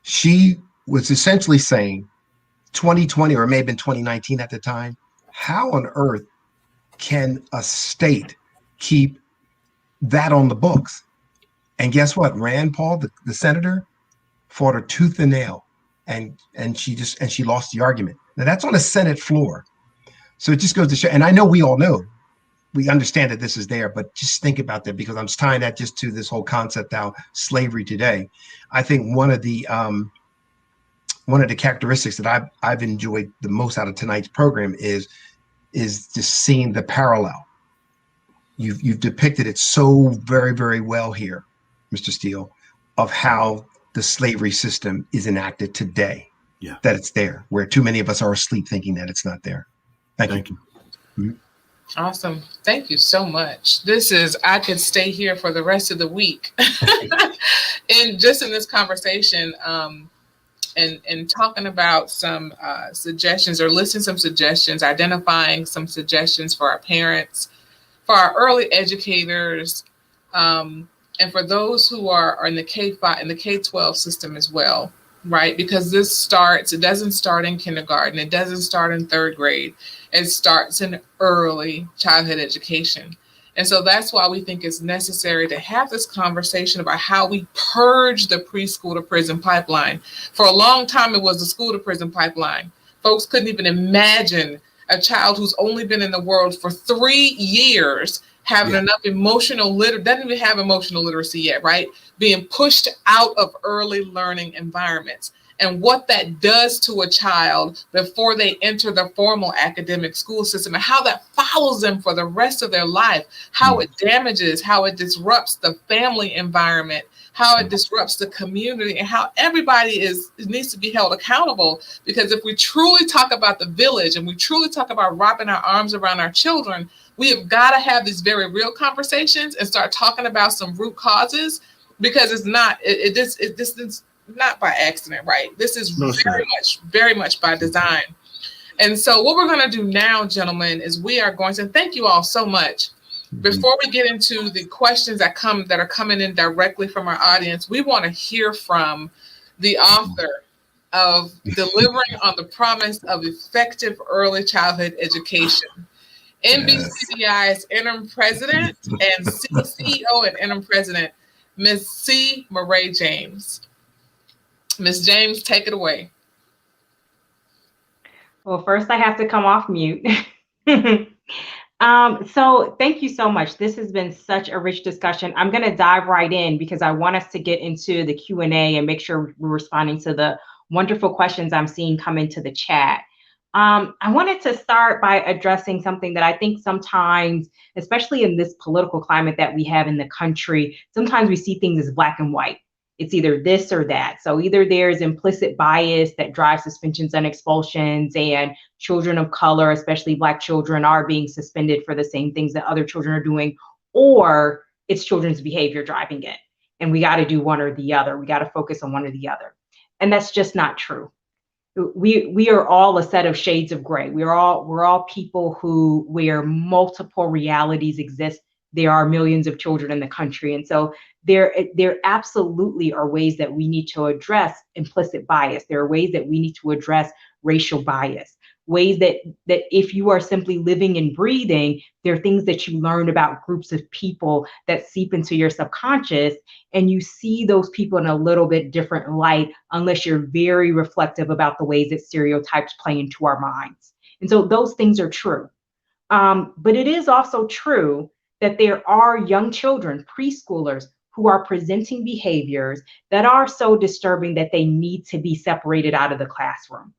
She was essentially saying 2020, or it may have been 2019 at the time, how on earth can a state keep that on the books? And guess what? Rand Paul, the senator, fought her tooth and nail, and she lost the argument. Now that's on a Senate floor. So it just goes to show, and I know we all know, we understand that this is there, but just think about that, because I'm just tying that just to this whole concept now, slavery today. I think one of the characteristics that I've enjoyed the most out of tonight's program is just seeing the parallel. You've depicted it so very, very well here, Mr. Steele, of how the slavery system is enacted today. Yeah. That it's there, where too many of us are asleep thinking that it's not there. Thank you. Mm-hmm. Awesome. Thank you so much. I could stay here for the rest of the week. And just in this conversation, and talking about some suggestions, or listing some suggestions, identifying some suggestions for our parents, for our early educators, and for those who are in the K-5 and the K-12 system as well, right? Because it doesn't start in kindergarten. It doesn't start in third grade. It starts in early childhood education. And so that's why we think it's necessary to have this conversation about how we purge the preschool to prison pipeline. For a long time, it was the school to prison pipeline. Folks couldn't even imagine a child who's only been in the world for 3 years having enough doesn't even have emotional literacy yet, right? Being pushed out of early learning environments. And what that does to a child before they enter the formal academic school system, and how that follows them for the rest of their life, how it damages, how it disrupts the family environment, how it disrupts the community, and how everybody needs to be held accountable. Because if we truly talk about the village, and we truly talk about wrapping our arms around our children, we have got to have these very real conversations and start talking about some root causes, because it's not not by accident, right? This is very much by design. And so what we're going to do now, gentlemen, is we are going to thank you all so much. Before we get into the questions that are coming in directly from our audience, we want to hear from the author of Delivering on the Promise of Effective Early Childhood Education, NBCDI's interim president and CEO and interim president, Ms. C. Murray James. Ms. James, take it away. Well, first I have to come off mute. So thank you so much. This has been such a rich discussion. I'm going to dive right in, because I want us to get into the Q&A and make sure we're responding to the wonderful questions I'm seeing come into the chat. I wanted to start by addressing something that I think sometimes, especially in this political climate that we have in the country, sometimes we see things as black and white. It's either this or that. So either there's implicit bias that drives suspensions and expulsions, and children of color, especially Black children, are being suspended for the same things that other children are doing, or it's children's behavior driving it. And we got to do one or the other. We got to focus on one or the other. And that's just not true. We are all a set of shades of gray. We're all people where multiple realities exist. There are millions of children in the country. And so there absolutely are ways that we need to address implicit bias. There are ways that we need to address racial bias, ways that if you are simply living and breathing, there are things that you learn about groups of people that seep into your subconscious, and you see those people in a little bit different light unless you're very reflective about the ways that stereotypes play into our minds. And so those things are true. But it is also true that there are young children, preschoolers, who are presenting behaviors that are so disturbing that they need to be separated out of the classroom.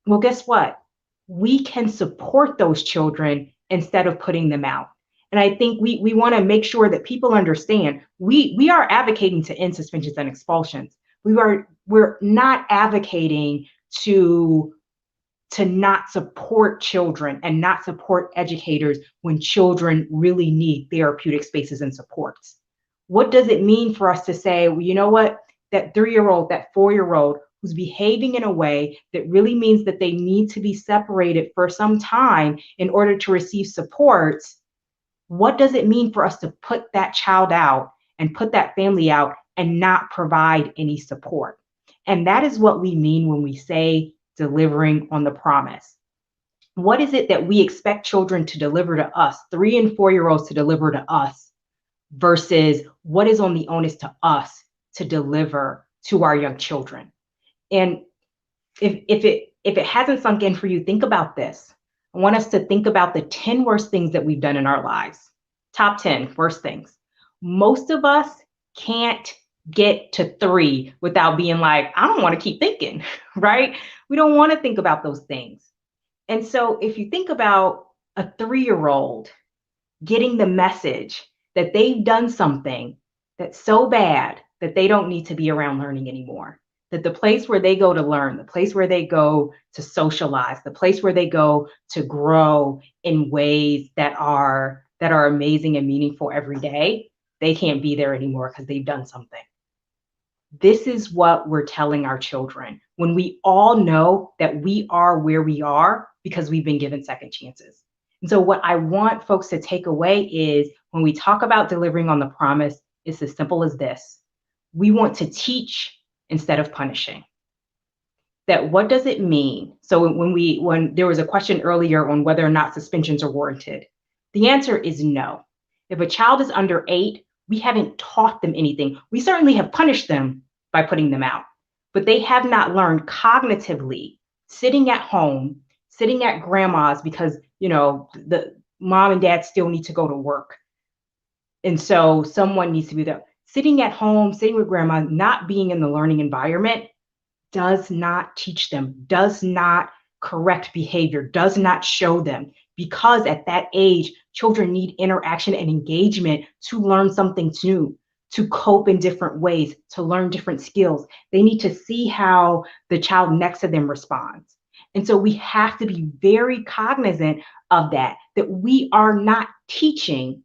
Well, guess what? We can support those children instead of putting them out. And I think we want to make sure that people understand we are advocating to end suspensions and expulsions. We're not advocating to not support children and not support educators when children really need therapeutic spaces and supports. What does it mean for us to say, well, you know what, that 3-year-old, that 4-year-old who's behaving in a way that really means that they need to be separated for some time in order to receive supports, what does it mean for us to put that child out and put that family out and not provide any support? And that is what we mean when we say delivering on the promise. What is it that we expect children to deliver to us, 3 and 4-year-olds to deliver to us, versus what is on the onus to us to deliver to our young children? And if it hasn't sunk in for you, think about this. I want us to think about the 10 worst things that we've done in our lives. Top 10 worst things. Most of us can't get to 3 without being like, I don't want to keep thinking, right? We don't want to think about those things. And so if you think about a 3-year-old getting the message that they've done something that's so bad that they don't need to be around learning anymore, that the place where they go to learn, the place where they go to socialize, the place where they go to grow in ways that are amazing and meaningful every day, they can't be there anymore because they've done something. This is what we're telling our children when we all know that we are where we are because we've been given second chances. And so what I want folks to take away is when we talk about delivering on the promise, it's as simple as this. We want to teach instead of punishing. That what does it mean? So when there was a question earlier on whether or not suspensions are warranted, the answer is no. If a child is under 8, we haven't taught them anything. We certainly have punished them by putting them out, but they have not learned cognitively, sitting at home, sitting at grandma's because, the mom and dad still need to go to work. And so someone needs to be there. Sitting at home, sitting with grandma, not being in the learning environment does not teach them, does not correct behavior, does not show them, because at that age, children need interaction and engagement to learn something new, to cope in different ways, to learn different skills. They need to see how the child next to them responds. And so we have to be very cognizant of that we are not teaching,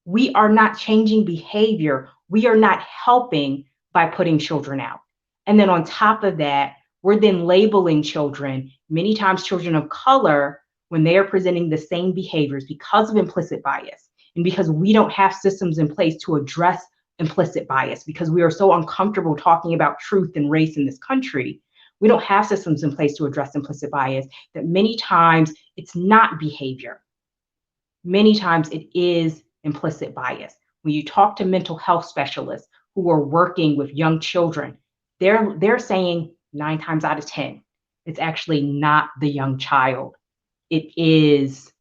we are not changing behavior, we are not helping by putting children out. And then on top of that, we're then labeling children, many times children of color, when they are presenting the same behaviors because of implicit bias and because we don't have systems in place to address implicit bias, because we are so uncomfortable talking about truth and race in this country. We don't have systems in place to address implicit bias, that many times it's not behavior. Many times it is implicit bias. When you talk to mental health specialists who are working with young children, they're saying 9 times out of 10, it's actually not the young child. It is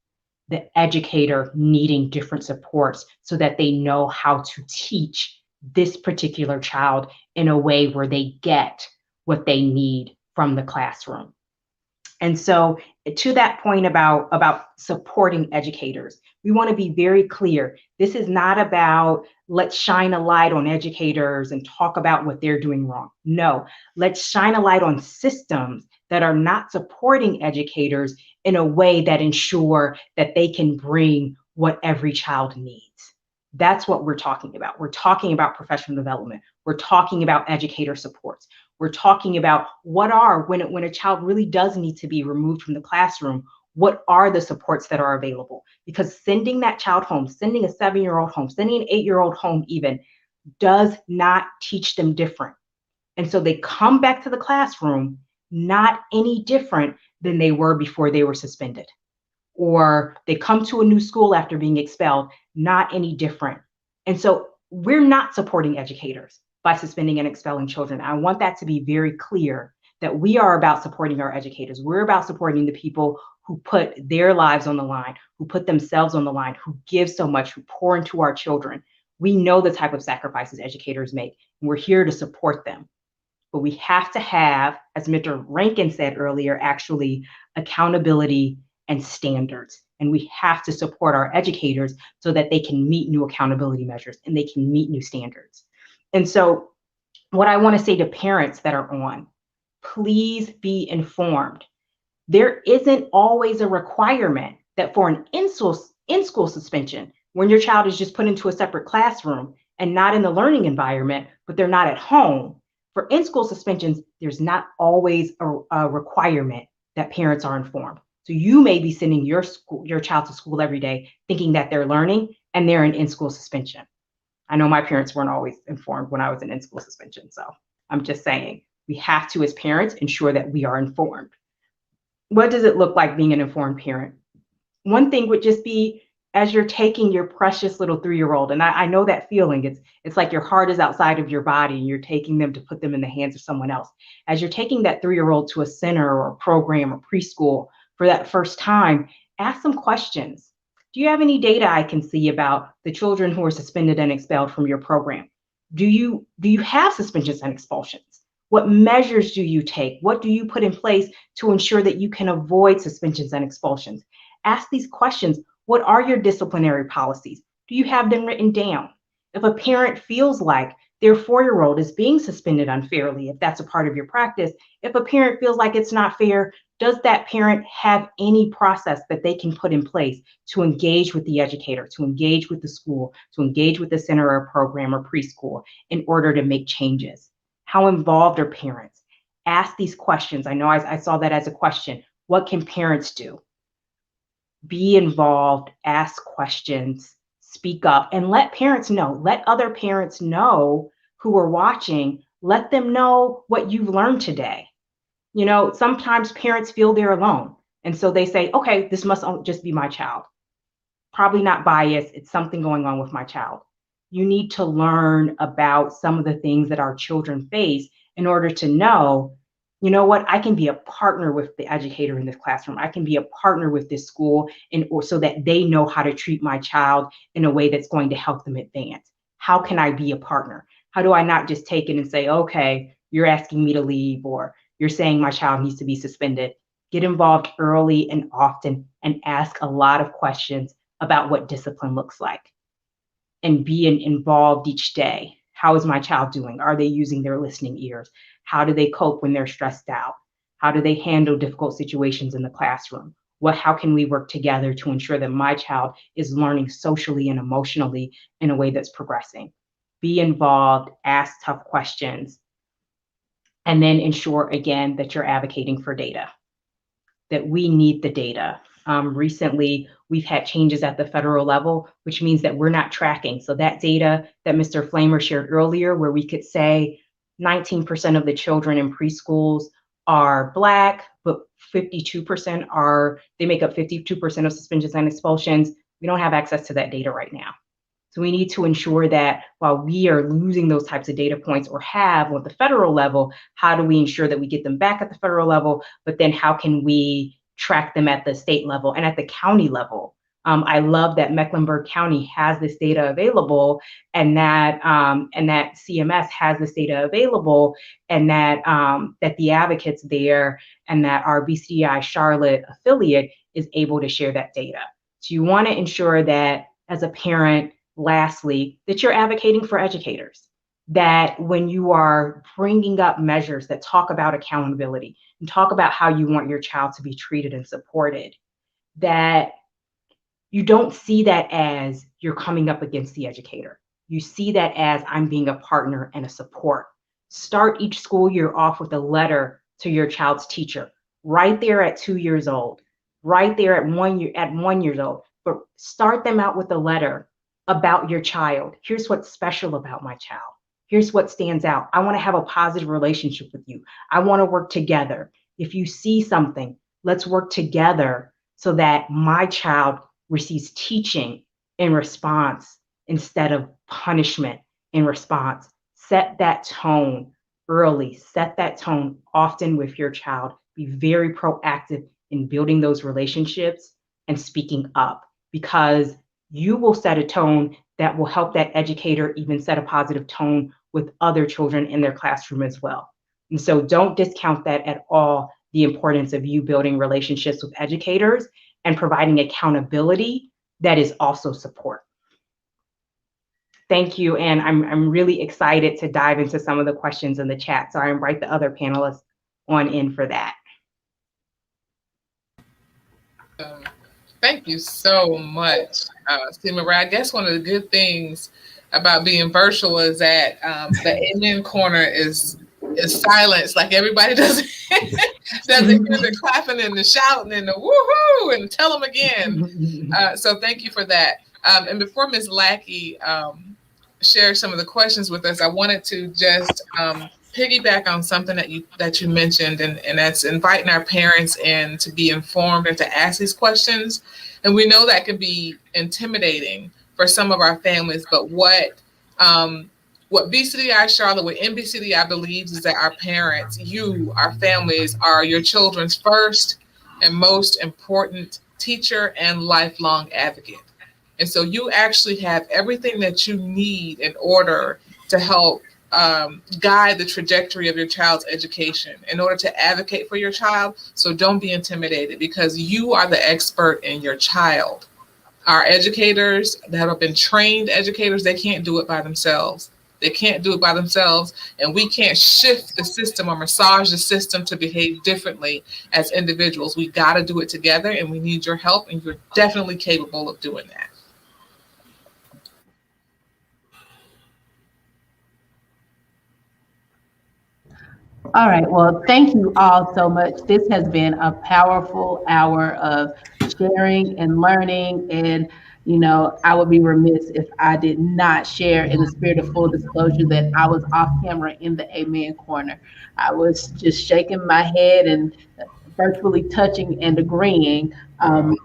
the educator needing different supports so that they know how to teach this particular child in a way where they get what they need from the classroom. And so to that point about supporting educators, we want to be very clear. This is not about let's shine a light on educators and talk about what they're doing wrong. No, let's shine a light on systems that are not supporting educators in a way that ensure that they can bring what every child needs. That's what we're talking about. We're talking about professional development. We're talking about educator supports. We're talking about when a child really does need to be removed from the classroom, what are the supports that are available? Because sending that child home, sending a 7-year-old home, sending an 8-year-old home even, does not teach them different. And so they come back to the classroom not any different than they were before they were suspended. Or they come to a new school after being expelled, not any different. And so we're not supporting educators by suspending and expelling children. I want that to be very clear, that we are about supporting our educators. We're about supporting the people who put their lives on the line, who put themselves on the line, who give so much, who pour into our children. We know the type of sacrifices educators make, and we're here to support them. But we have to have, as Mr. Rankin said earlier, actually accountability and standards. And we have to support our educators so that they can meet new accountability measures and they can meet new standards. And so what I want to say to parents that are on, please be informed. There isn't always a requirement that for an in-school suspension, when your child is just put into a separate classroom and not in the learning environment, but they're not at home, for in-school suspensions, there's not always a requirement that parents are informed. So you may be sending your child to school every day thinking that they're learning and they're in-school suspension. I know my parents weren't always informed when I was in in-school suspension. So I'm just saying, we have to, as parents, ensure that we are informed. What does it look like being an informed parent? One thing would just be, as you're taking your precious little 3-year-old, and I know that feeling, it's like your heart is outside of your body and you're taking them to put them in the hands of someone else. As you're taking that 3-year-old to a center or a program or preschool for that first time, ask some questions. Do you have any data I can see about the children who are suspended and expelled from your program? Do you have suspensions and expulsions? What measures do you take? What do you put in place to ensure that you can avoid suspensions and expulsions? Ask these questions. What are your disciplinary policies? Do you have them written down? If a parent feels like their 4-year-old is being suspended unfairly, if that's a part of your practice, if a parent feels like it's not fair, does that parent have any process that they can put in place to engage with the educator, to engage with the school, to engage with the center or program or preschool in order to make changes? How involved are parents? Ask these questions. I know I saw that as a question. What can parents do? Be involved, ask questions, speak up, and let parents know. Let other parents know who are watching. Let them know what you've learned today. You know, sometimes parents feel they're alone. And so they say, okay, this must just be my child. Probably not biased. It's something going on with my child. You need to learn about some of the things that our children face in order to know, you know what, I can be a partner with the educator in this classroom. I can be a partner with this school so that they know how to treat my child in a way that's going to help them advance. How can I be a partner? How do I not just take it and say, okay, you're asking me to leave, or you're saying my child needs to be suspended? Get involved early and often and ask a lot of questions about what discipline looks like. And be involved each day. How is my child doing? Are they using their listening ears? How do they cope when they're stressed out? How do they handle difficult situations in the classroom? How can we work together to ensure that my child is learning socially and emotionally in a way that's progressing? Be involved, ask tough questions, and then ensure again that you're advocating for data, that we need the data. Recently, we've had changes at the federal level, which means that we're not tracking. So that data that Mr. Flamer shared earlier, where we could say 19% of the children in preschools are Black, but 52% they make up 52% of suspensions and expulsions. We don't have access to that data right now. So we need to ensure that while we are losing those types of data points or have on the federal level, how do we ensure that we get them back at the federal level, but then how can we track them at the state level and at the county level? I love that Mecklenburg County has this data available, and that CMS has this data available, and that the advocates there and that our BCI Charlotte affiliate is able to share that data. So you want to ensure that as a parent, lastly, that you're advocating for educators, that when you are bringing up measures that talk about accountability and talk about how you want your child to be treated and supported, that you don't see that as you're coming up against the educator. You see that as I'm being a partner and a support. Start each school year off with a letter to your child's teacher, right there at 2 years old, right there at 1 year old. But start them out with a letter about your child. Here's what's special about my child. Here's what stands out. I want to have a positive relationship with you. I want to work together. If you see something, let's work together so that my child receives teaching in response instead of punishment in response. Set that tone early, set that tone often with your child. Be very proactive in building those relationships and speaking up, because you will set a tone that will help that educator even set a positive tone with other children in their classroom as well. And so don't discount that at all, the importance of you building relationships with educators and providing accountability that is also support. Thank you, and I'm really excited to dive into some of the questions in the chat. So I invite the other panelists on in for that. Thank you so much, Marie. I guess one of the good things about being virtual is that the amen corner is silence. Like everybody doesn't hear the clapping and the shouting and the woohoo and tell them again. So thank you for that. And before Ms. Lackey shares some of the questions with us, I wanted to just piggyback on something that you mentioned, and that's inviting our parents in to be informed and to ask these questions. And we know that can be intimidating for some of our families, but what BCDI Charlotte, what NBCDI believes is that our parents, you, our families, are your children's first and most important teacher and lifelong advocate. And so you actually have everything that you need in order to help guide the trajectory of your child's education, in order to advocate for your child. So don't be intimidated, because you are the expert in your child. Our educators that have been trained educators, they can't do it by themselves. They can't do it by themselves, and we can't shift the system or massage the system to behave differently as individuals. We got to do it together, and we need your help, and you're definitely capable of doing that. All right, well, thank you all so much. This has been a powerful hour of sharing and learning. And, you know, I would be remiss if I did not share, in the spirit of full disclosure, that I was off camera in the Amen Corner. I was just shaking my head and virtually touching and agreeing,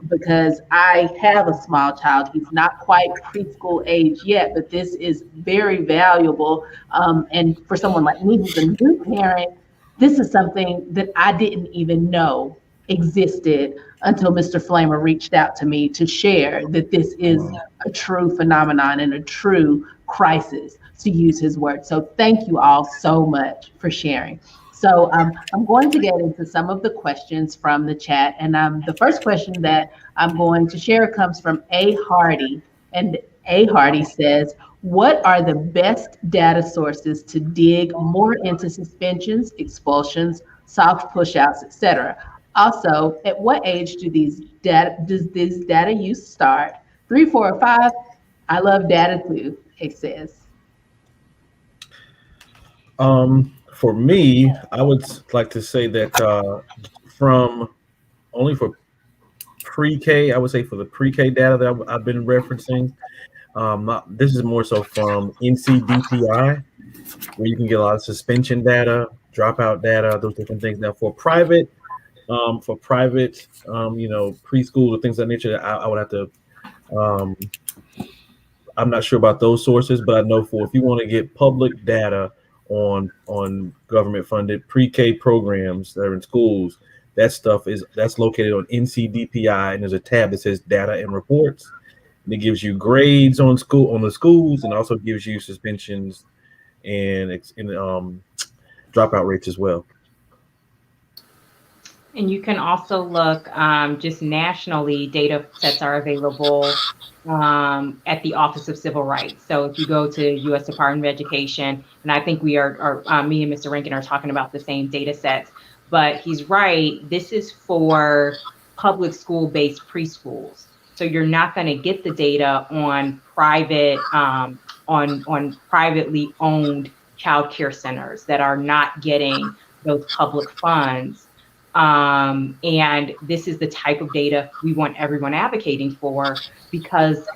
because I have a small child. He's not quite preschool age yet, but this is very valuable. And for someone like me who's a new parent, this is something that I didn't even know existed until Mr. Flamer reached out to me to share that this is a true phenomenon and a true crisis, to use his word. So thank you all so much for sharing. So I'm going to get into some of the questions from the chat. And the first question that I'm going to share comes from A. Hardy. And A. Hardy says, what are the best data sources to dig more into suspensions, expulsions, soft pushouts, etc.? Also, at what age does this data use start? 3, 4, or 5? I love data too, it says. For me, I would like to say that from only for pre-K, I would say for the pre-K data that I've been referencing, this is more so from NCDPI, where you can get a lot of suspension data, dropout data, those different things. Now for private, you know, preschool or things of that nature, I would have to, I'm not sure about those sources, but I know for if you want to get public data on government funded pre-K programs that are in schools, that's located on NCDPI, and there's a tab that says data and reports, and it gives you grades on the schools, and also gives you suspensions and dropout rates as well. And you can also look just nationally, data sets are available at the Office of Civil Rights. So if you go to U.S. Department of Education, and I think we are me and Mr. Rankin are talking about the same data sets, but he's right, this is for public school-based preschools. So you're not going to get the data on private, on privately owned child care centers that are not getting those public funds. And this is the type of data we want everyone advocating for, because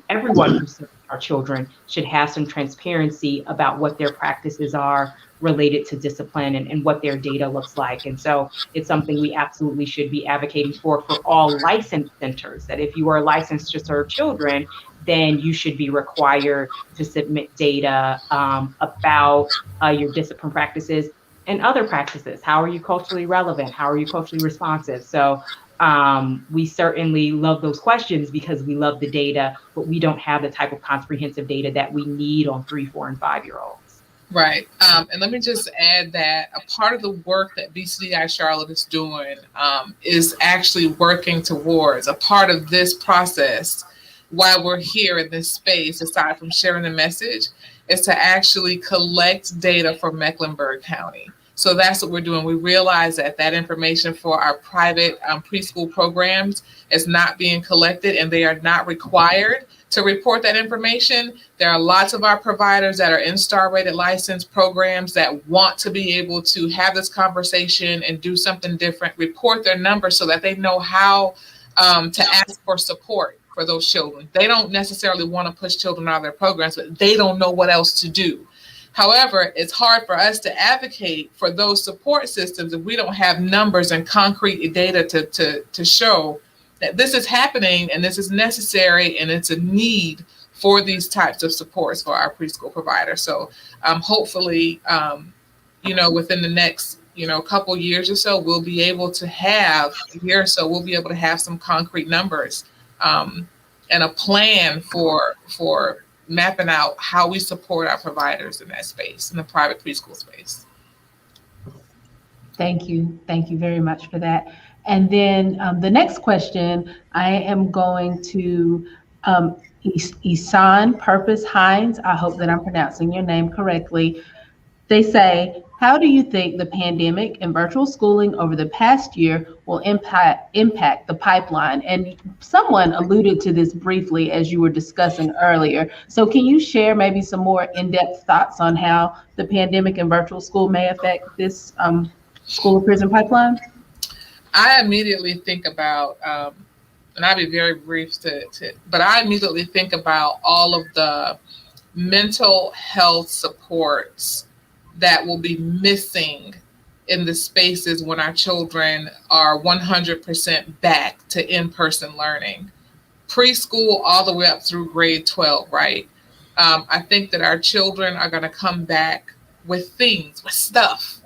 everyone who serves our children should have some transparency about what their practices are related to discipline, and what their data looks like. And so it's something we absolutely should be advocating for all licensed centers, that if you are licensed to serve children, then you should be required to submit data about your discipline practices and other practices. How are you culturally relevant? How are you culturally responsive? So we certainly love those questions because we love the data, but we don't have the type of comprehensive data that we need on 3, 4, and 5-year-olds. Right. And let me just add that a part of the work that BCDI Charlotte is doing is actually working towards a part of this process while we're here in this space, aside from sharing the message, is to actually collect data for Mecklenburg County. So that's what we're doing. We realize that that information for our private preschool programs is not being collected, and they are not required to report that information. There are lots of our providers that are in star-rated licensed programs that want to be able to have this conversation and do something different, report their numbers so that they know how to ask for support for those children. They don't necessarily want to push children out of their programs, but they don't know what else to do. However, it's hard for us to advocate for those support systems if we don't have numbers and concrete data to show that this is happening and this is necessary and it's a need for these types of supports for our preschool providers. So hopefully, within the next, couple years or so, we'll be able to have some concrete numbers and a plan for mapping out how we support our providers in that space, in the private preschool space. Thank you. Thank you very much for that. And then the next question, I am going to Isan Purpose Hines. I hope that I'm pronouncing your name correctly. They say, how do you think the pandemic and virtual schooling over the past year will impact the pipeline? And someone alluded to this briefly as you were discussing earlier. So can you share maybe some more in-depth thoughts on how the pandemic and virtual school may affect this school to prison pipeline? I immediately think about, and I'll be very brief but I immediately think about all of the mental health supports that will be missing in the spaces when our children are 100% back to in-person learning. Preschool all the way up through grade 12, right? I think that our children are going to come back with stuff.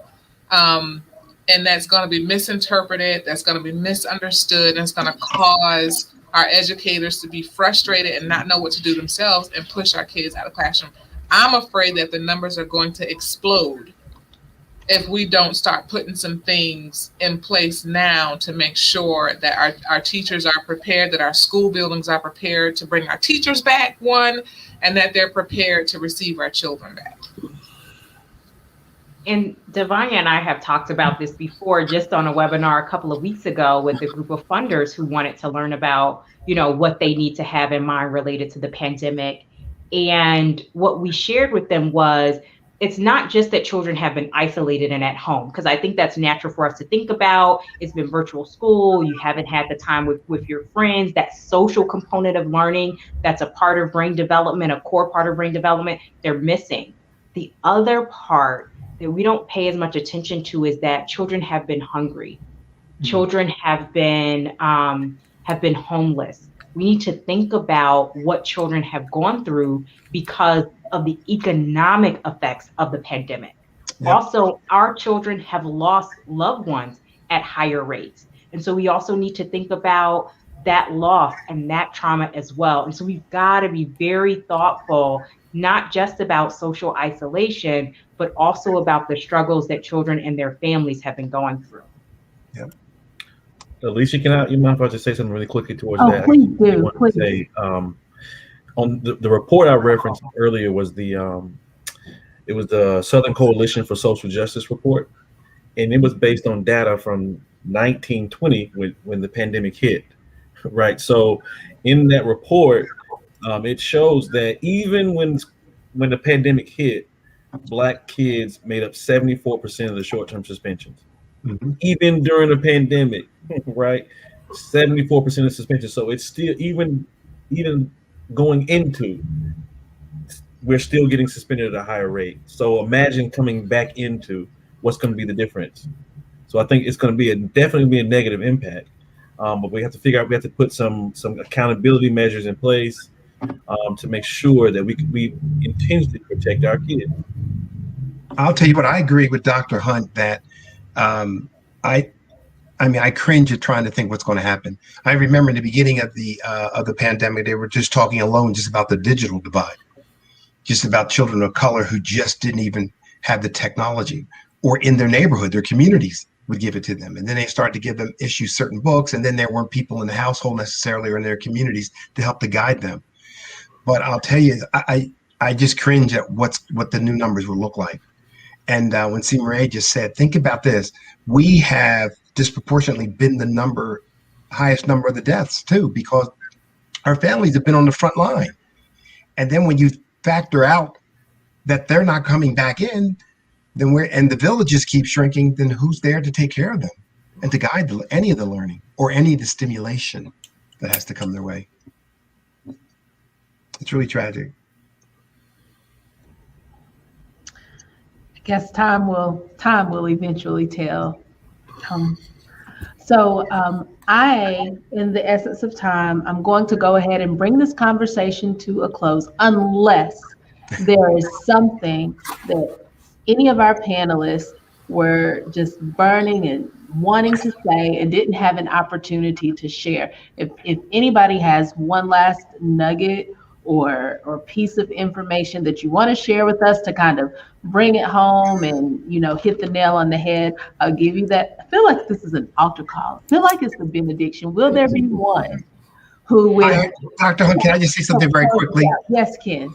And that's going to be misinterpreted, that's going to be misunderstood, and it's going to cause our educators to be frustrated and not know what to do themselves and push our kids out of the classroom. I'm afraid that the numbers are going to explode if we don't start putting some things in place now to make sure that our teachers are prepared, that our school buildings are prepared to bring our teachers back, and that they're prepared to receive our children back. And Devanya and I have talked about this before, just on a webinar a couple of weeks ago with a group of funders who wanted to learn about, what they need to have in mind related to the pandemic. And what we shared with them was, it's not just that children have been isolated and at home, because I think that's natural for us to think about. It's been virtual school. You haven't had the time with your friends. That social component of learning, that's a part of brain development, a core part of brain development, they're missing. The other part that we don't pay as much attention to is that children have been hungry. Mm-hmm. Children have been homeless. We need to think about what children have gone through because of the economic effects of the pandemic. Yep. Also, our children have lost loved ones at higher rates. And so we also need to think about that loss and that trauma as well. And so we've got to be very thoughtful, not just about social isolation, but also about the struggles that children and their families have been going through. Yeah. Alicia, you mind if I just say something really quickly towards that? Please do. Please. Say, on the report I referenced earlier was the Southern Coalition for Social Justice report, and it was based on data from 1920 when the pandemic hit. right? So in that report, it shows that even when the pandemic hit, Black kids made up 74% of the short-term suspensions. Mhm. Even during the pandemic, right? 74% of suspensions. So it's still even going into, we're still getting suspended at a higher rate. So imagine coming back into, what's going to be the difference. So I think it's going to be definitely be a negative impact. But we have to figure out, we have to put some accountability measures in place to make sure that we intentionally protect our kids. I'll tell you what, I agree with Dr. Hunt that I mean, I cringe at trying to think what's going to happen. I remember in the beginning of the pandemic, they were just talking alone just about the digital divide, just about children of color who just didn't even have the technology, or in their neighborhood, their communities would give it to them. And then they started to give them issue certain books, and then there weren't people in the household necessarily or in their communities to help to guide them. But I'll tell you, I just cringe at what the new numbers will look like. And when C. Marie just said, think about this, we have disproportionately been the highest number of the deaths too, because our families have been on the front line. And then when you factor out that they're not coming back in, then and the villages keep shrinking, then who's there to take care of them and to guide any of the learning or any of the stimulation that has to come their way? It's really tragic. I guess time will eventually tell. So in the essence of time, I'm going to go ahead and bring this conversation to a close, unless there is something that any of our panelists were just burning and wanting to say and didn't have an opportunity to share. If anybody has one last nugget or piece of information that you want to share with us to kind of bring it home and, hit the nail on the head, I'll give you that. I feel like this is an altar call. I feel like it's the benediction. Will there be one who will? Dr. Hunt, can I just say something very quickly? Yes, Ken.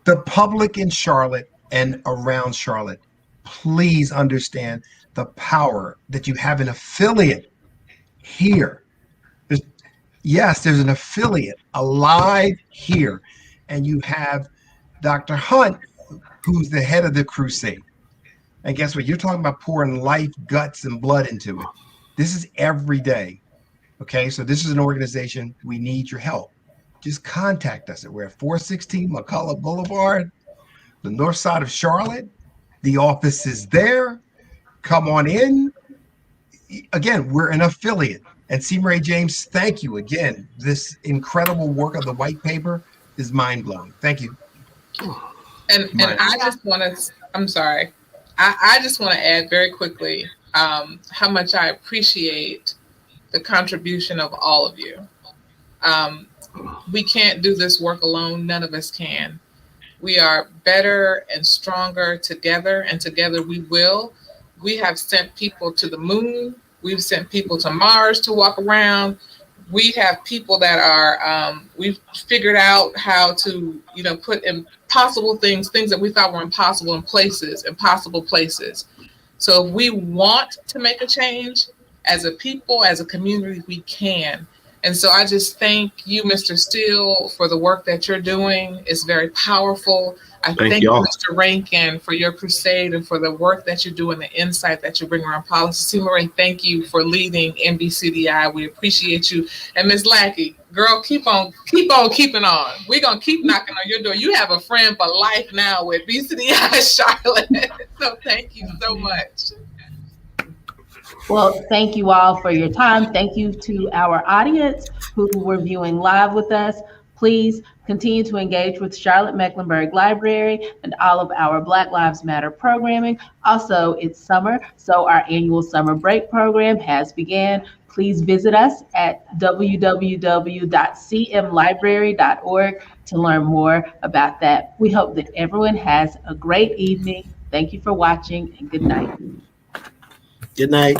The public in Charlotte and around Charlotte, please understand the power that you have an affiliate here. There's an affiliate alive here, and you have Dr. Hunt, who's the head of the crusade. And guess what? You're talking about pouring life, guts, and blood into it. This is every day. Okay, so this is an organization. We need your help. Just contact us. We're at 416 McCullough Boulevard, the north side of Charlotte. The office is there. Come on in. Again, we're an affiliate. And C. Marie James, thank you again. This incredible work of the white paper is mind-blowing. Thank you. And I just want to, I'm sorry. I just want to add very quickly how much I appreciate the contribution of all of you. We can't do this work alone. None of us can. We are better and stronger together, and together we will. We have sent people to the moon. We've sent people to Mars to walk around. We have people that are, we've figured out how to, put impossible things that we thought were impossible impossible places. So if we want to make a change as a people, as a community, we can. And so I just thank you, Mr. Steele, for the work that you're doing. It's very powerful. I thank you, Mr. Rankin, for your crusade and for the work that you do and the insight that you bring around policy. C. Marie, thank you for leading NBCDI. We appreciate you. And Ms. Lackey, girl, keep on keeping on. We're going to keep knocking on your door. You have a friend for life now with BCDI Charlotte. So thank you so much. Well, thank you all for your time. Thank you to our audience who were viewing live with us. Please continue to engage with Charlotte Mecklenburg Library and all of our Black Lives Matter programming. Also, it's summer, so our annual summer break program has begun. Please visit us at www.cmlibrary.org to learn more about that. We hope that everyone has a great evening. Thank you for watching, and good night. Good night.